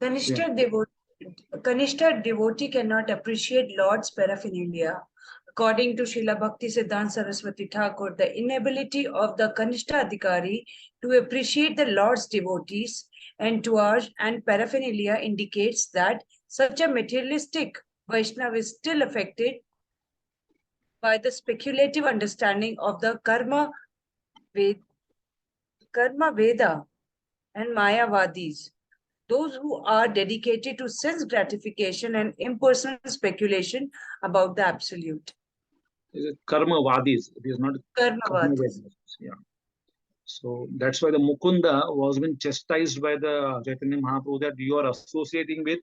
Kanishta devotee cannot appreciate Lord's paraphernalia. According to Srila Bhakti Siddhanta Saraswati Thakur, the inability of the Kanishta Adhikari to appreciate the Lord's devotees and paraphernalia indicates that such a materialistic Vaishnava is still affected by the speculative understanding of the Karma Veda and Mayavadis. Those who are dedicated to sense gratification and impersonal speculation about the absolute. Is it Karmavadis? It is not Karmavadis. Yeah. So that's why the Mukunda was been chastised by the Chaitanya Mahaprabhu that you are associating with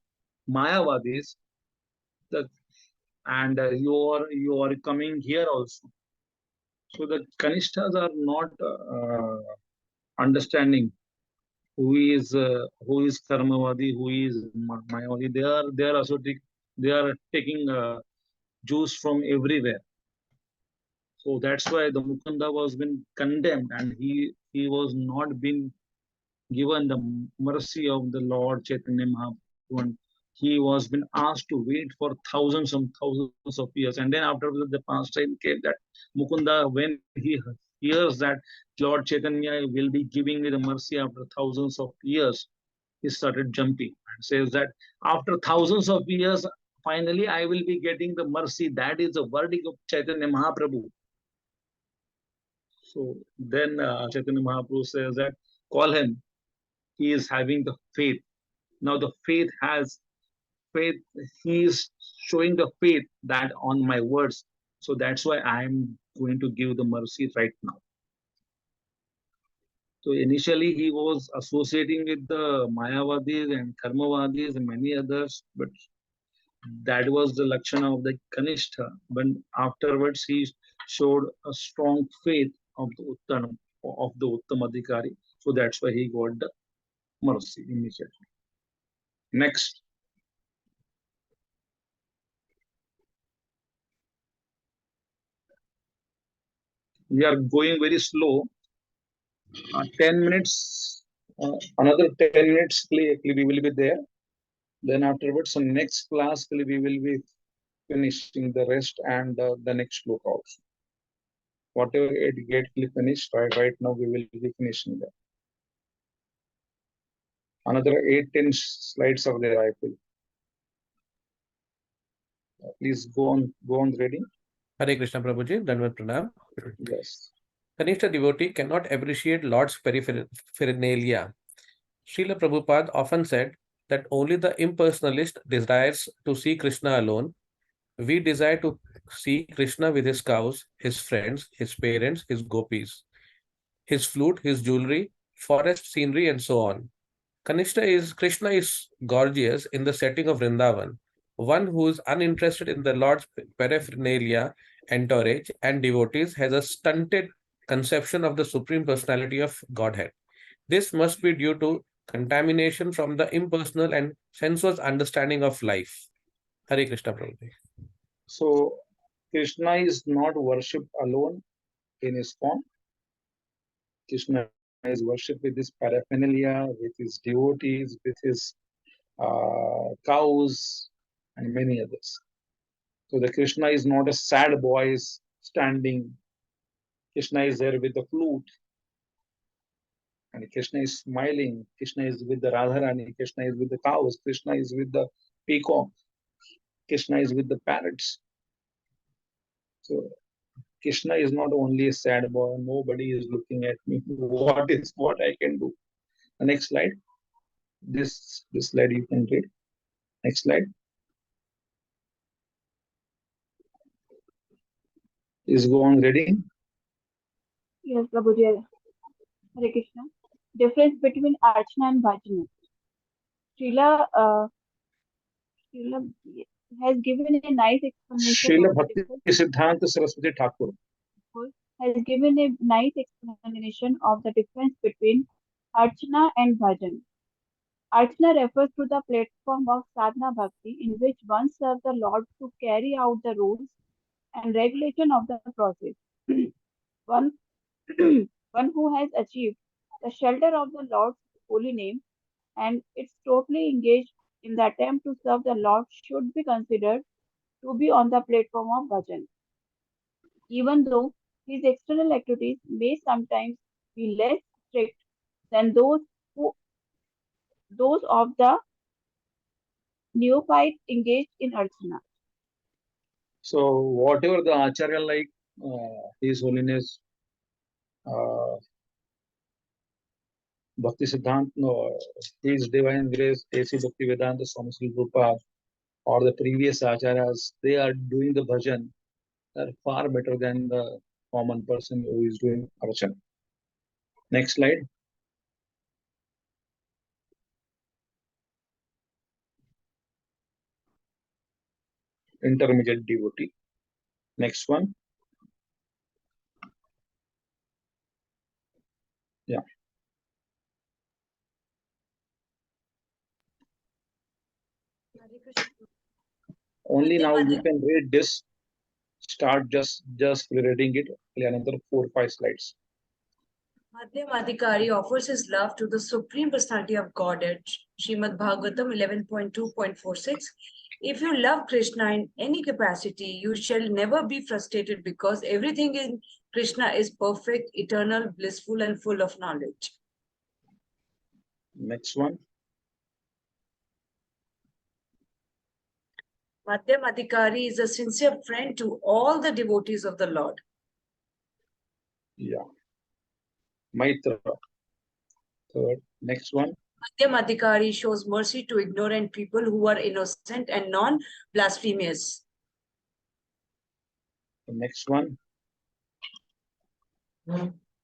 Mayavadis, and you are coming here also. So the Kanishtas are not understanding who is Karmavadi, who is Mayavadi. They are also they are taking juice from everywhere. So that's why the Mukunda was been condemned, and he was not been given the mercy of the Lord Chaitanya Mahaprabhu. And he was been asked to wait for thousands and thousands of years. And then after the past time came that Mukunda, when he hears that Lord Chaitanya will be giving me the mercy after thousands of years, he started jumping and says that after thousands of years, finally I will be getting the mercy. That is the verdict of Chaitanya Mahaprabhu. So then Chaitanya Mahaprabhu says that call him. He is having the faith. Now the faith, he is showing the faith that on my words. So that's why I am going to give the mercy right now. So initially he was associating with the Mayavadis and Karmavadis and many others, but that was the Lakshana of the Kanishta. But afterwards he showed a strong faith of the Uttamadhikari. So that's why he got the mercy immediately. Next. We are going very slow. 10 minutes, another 10 minutes, we will be there. Then afterwards, some next class, we will be finishing the rest and the next sloka also. Whatever it gets finished, right now we will be finishing that. Another 8-10 slides are there, I feel. Please go on reading. Hare Krishna Prabhuji, Dandavat Pranam. Yes. Kanishta devotee cannot appreciate Lord's paraphernalia. Srila Prabhupada often said that only the impersonalist desires to see Krishna alone. We desire to see Krishna with his cows, his friends, his parents, his gopis, his flute, his jewelry, forest scenery, and so on. Krishna is gorgeous in the setting of Vrindavan. One who is uninterested in the Lord's paraphernalia, entourage, and devotees has a stunted conception of the Supreme Personality of Godhead. This must be due to contamination from the impersonal and sensuous understanding of life. Hare Krishna Prabhupada. So Krishna is not worshipped alone in his form. Krishna is worshipped with his paraphernalia, with his devotees, with his cows, and many others. So the Krishna is not a sad boy standing. Krishna is there with the flute. And Krishna is smiling. Krishna is with the Radharani. Krishna is with the cows. Krishna is with the peacock. Krishna is with the parrots. So Krishna is not only a sad boy. Nobody is looking at me. What I can do? The next slide. This slide you can read. Next slide. Is go on reading. Yes, Prabhuji. Hare Krishna. Difference between Archana and Bhajana. Srila has given a nice explanation. Srila Bhakti Siddhanta Saraswati Thakur has given a nice explanation of the difference between Archana and Bhajan. Archana refers to the platform of sadhana bhakti in which one serves the Lord to carry out the rules and regulation of the process. one, one who has achieved the shelter of the Lord's holy name and is totally engaged in the attempt to serve the Lord should be considered to be on the platform of bhajan. Even though his external activities may sometimes be less strict than those of the neophyte engaged in archana. So whatever the Acharya like, His Holiness Bhakti Siddhant, no, His Divine Grace, A.C. Bhakti Vedanta Swami Sri Gopa, or the previous Acharyas, they are doing the bhajan. They're far better than the common person who is doing archana. Next slide. Intermediate devotee. Next one. Yeah. Only now you can read this. Start just reading it. Another 4-5 slides. Madhyamadikari offers his love to the Supreme Personality of Godhead, Srimad Bhagavatam 11.2.46. If you love Krishna in any capacity, you shall never be frustrated because everything in Krishna is perfect, eternal, blissful, and full of knowledge. Next one. Madhyamadikari is a sincere friend to all the devotees of the Lord. Yeah. Maitra. Third. Next one. Madhyamadikari shows mercy to ignorant people who are innocent and non-blasphemous. The next one.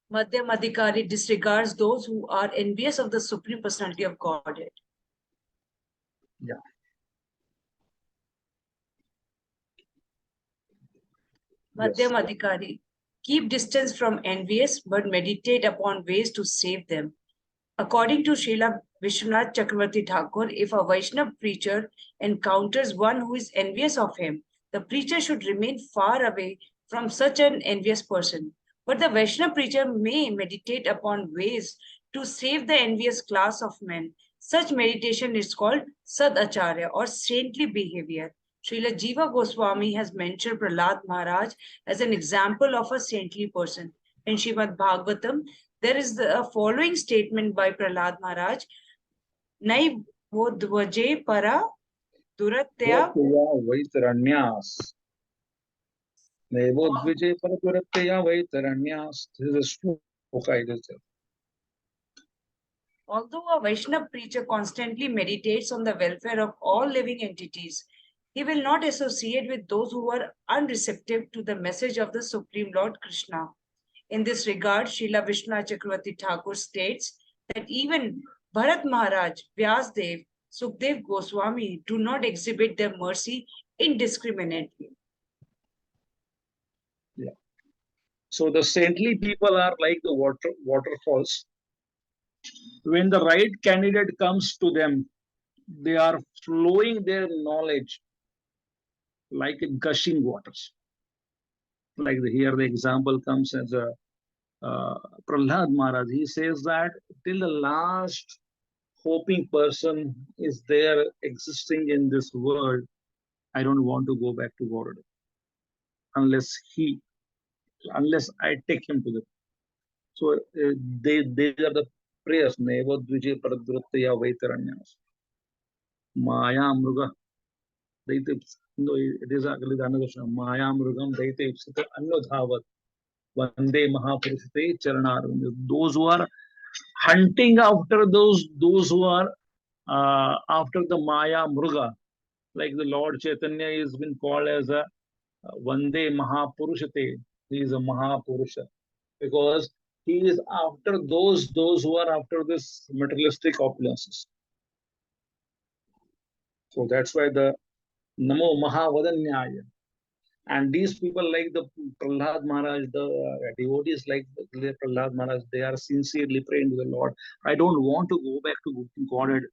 Madhyamadikari disregards those who are envious of the Supreme Personality of Godhead. Yeah. Madhyamadikari, keep distance from envious, but meditate upon ways to save them. According to Srila Vishwanath Chakravarti Thakur, if a Vaishnava preacher encounters one who is envious of him, the preacher should remain far away from such an envious person. But the Vaishnava preacher may meditate upon ways to save the envious class of men. Such meditation is called Sadacharya or saintly behavior. Srila Jiva Goswami has mentioned Prahlad Maharaj as an example of a saintly person. In Srimad Bhagavatam, there is the following statement by Prahlad Maharaj. Nai vodvaje para duratya Vaitaranyas. Nevodvije para duratya Vaitaranyas. This is a shloka. Although a Vaishnava preacher constantly meditates on the welfare of all living entities, he will not associate with those who are unreceptive to the message of the Supreme Lord Krishna. In this regard, Srila Vishwanath Chakravarti Thakur states that even Bharat Maharaj, Vyasdev, Sukhdev Goswami do not exhibit their mercy indiscriminately. Yeah. So the saintly people are like the waterfalls. When the right candidate comes to them, they are flowing their knowledge like gushing waters. Like here, the example comes as a Prahlad Maharaj. He says that till the last hoping person is there existing in this world, I don't want to go back to world unless I take him to the. So they are the prayers. Nevo Dvije Paradruttaya Vaitaranyas. Maya Mruga. No, it is actually the another Maya Mrugam Daite Ipsita Anodhavat. Vande Mahapurushate Charanarvind. Those who are hunting after those who are after the Maya Mruga, like the Lord Chaitanya is been called as a Vande Mahapurushate. He is a Mahapurusha because he is after those who are after this materialistic opulences. So that's why the Namo Mahavadanyaya. And these people like the Prahlad Maharaj, the devotees like the Prahlad Maharaj, they are sincerely praying to the Lord. I don't want to go back to Godhead.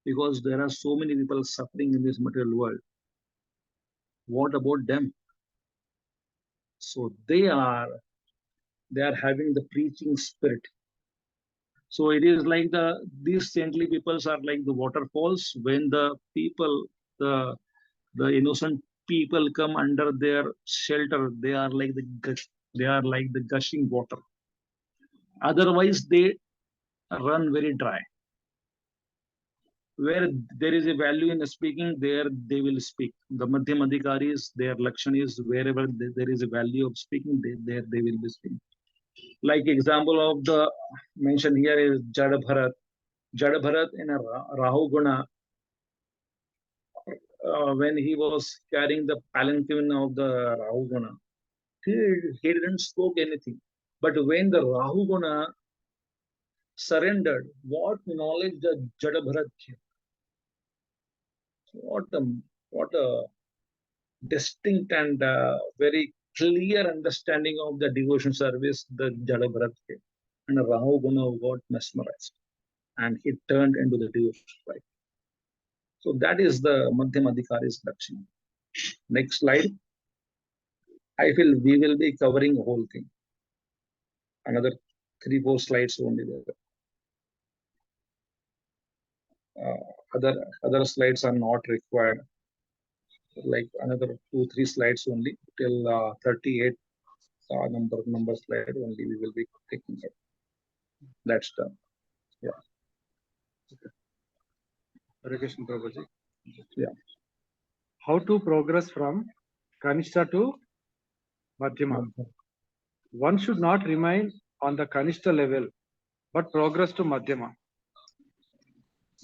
because there are so many people suffering in this material world. What about them? So they are having the preaching spirit. So it is like these saintly peoples are like the waterfalls. When the people, the innocent people come under their shelter, they are like the gushing water. Otherwise, they run very dry. Where there is a value in speaking, there they will speak. The Madhyam Adhikaris, their lakshan is wherever there is a value of speaking, there they will be speaking. Like example of the mentioned here is Jada Bharat. Jada Bharat in a Rahu Guna, when he was carrying the palanquin of the Rahu Guna, he didn't spoke anything. But when the Rahu Guna surrendered, what knowledge the Jada Bharat gave? What a distinct and very clear understanding of the devotion service the Jada Bharat gave. And Rahu Guna got mesmerized and he turned into the devotion life. So that is the Madhyam Adhikari's Lakshana. Next slide. I feel we will be covering the whole thing. Another 3-4 slides only there. Other slides are not required. Like another 2-3 slides only till 38 number slide only we will be taking it. That's done. Yeah. Hare Krishna Prabhuji. Yeah. How to progress from Kanishta to Madhyama? One should not remain on the Kanishta level, but progress to Madhyama.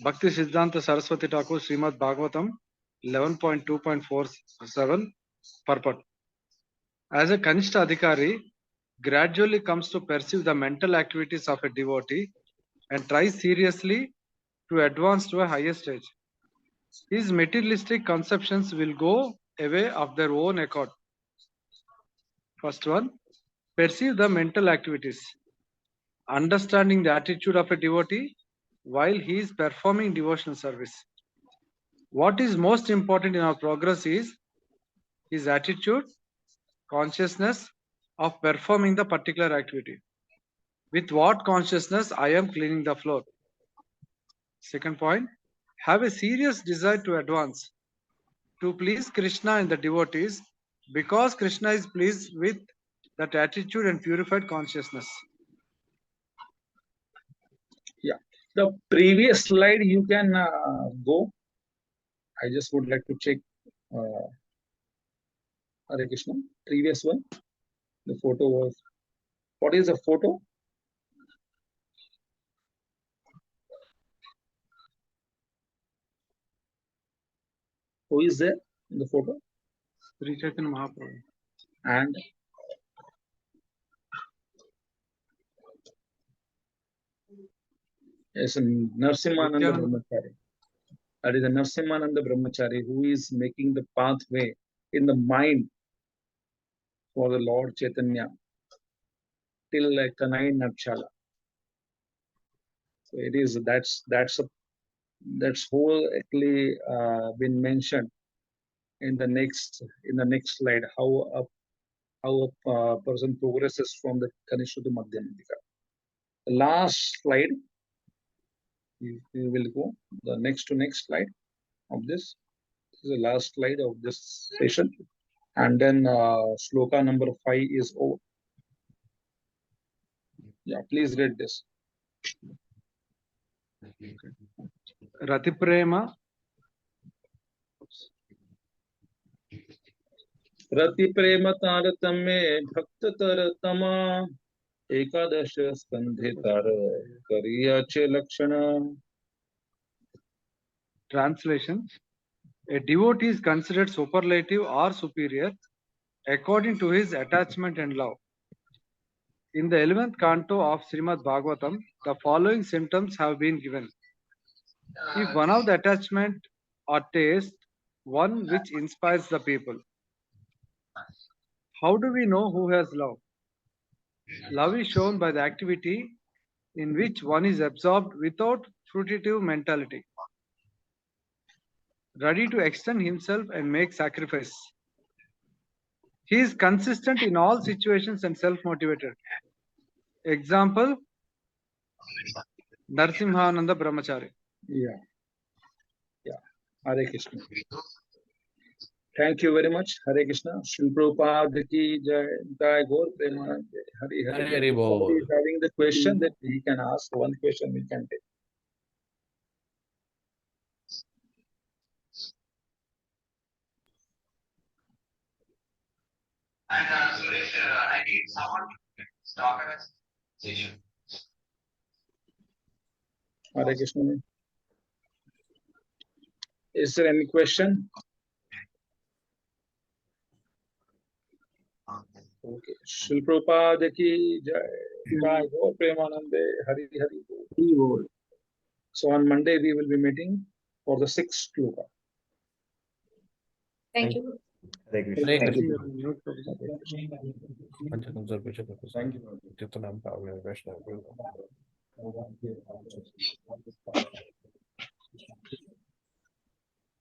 Bhakti Siddhanta Saraswati Thakur Srimad Bhagavatam 11.2.47 purport. As a Kanishta Adhikari, gradually comes to perceive the mental activities of a devotee and tries seriously to advance to a higher stage. His materialistic conceptions will go away of their own accord. First one, perceive the mental activities. Understanding the attitude of a devotee while he is performing devotional service. What is most important in our progress is his attitude, consciousness of performing the particular activity. With what consciousness I am cleaning the floor. Second point, have a serious desire to advance, to please Krishna and the devotees, because Krishna is pleased with that attitude and purified consciousness. Yeah, the previous slide you can go. I just would like to check Hare Krishna. Previous one, the photo was. What is the photo? Who is there in the photo? Sri Chaitanya Mahaprabhu. And yes, Narsimhananda Brahmachari. That is a Narsimhananda Brahmachari who is making the pathway in the mind for the Lord Chaitanya till Kanai Nakshala. So it is that's wholly been mentioned in the next slide how a person progresses from the Kanishta to Madhyamika. The last slide we will go the next slide of this. This is the last slide of this session, and then shloka number 5 is over. Yeah, please read this. Rati Prema. Rati Prema Taratame Bhakta Taratama Ekadasha Skandhitara Kariyache Lakshana. Translation. A devotee is considered superlative or superior according to his attachment and love. In the 11th canto of Srimad Bhagavatam, the following symptoms have been given. If one of the attachment or taste, one which inspires the people. How do we know who has love? Love is shown by the activity in which one is absorbed without fruitive mentality. ready to extend himself and make sacrifice. He is consistent in all situations and self-motivated. Example, Narsimhananda Brahmachari. Yeah. Hare Krishna. Thank you very much. Hare Krishna. Srila Prabhupada ki jai. Jai Gaur Premanand. Hari Hari. Hari Hari If somebody Bol. is having the question that he can ask, one question we can take. I need someone to stop a session. Hare Krishna. Is there any question? Okay. Srila Prabhupada ki jai. Jai Gaur Premanand. Hari Hari. So on Monday we will be meeting for the 6th shloka. Thank you. Hare Krishna. Hare Thank Krishna. you. Thank you.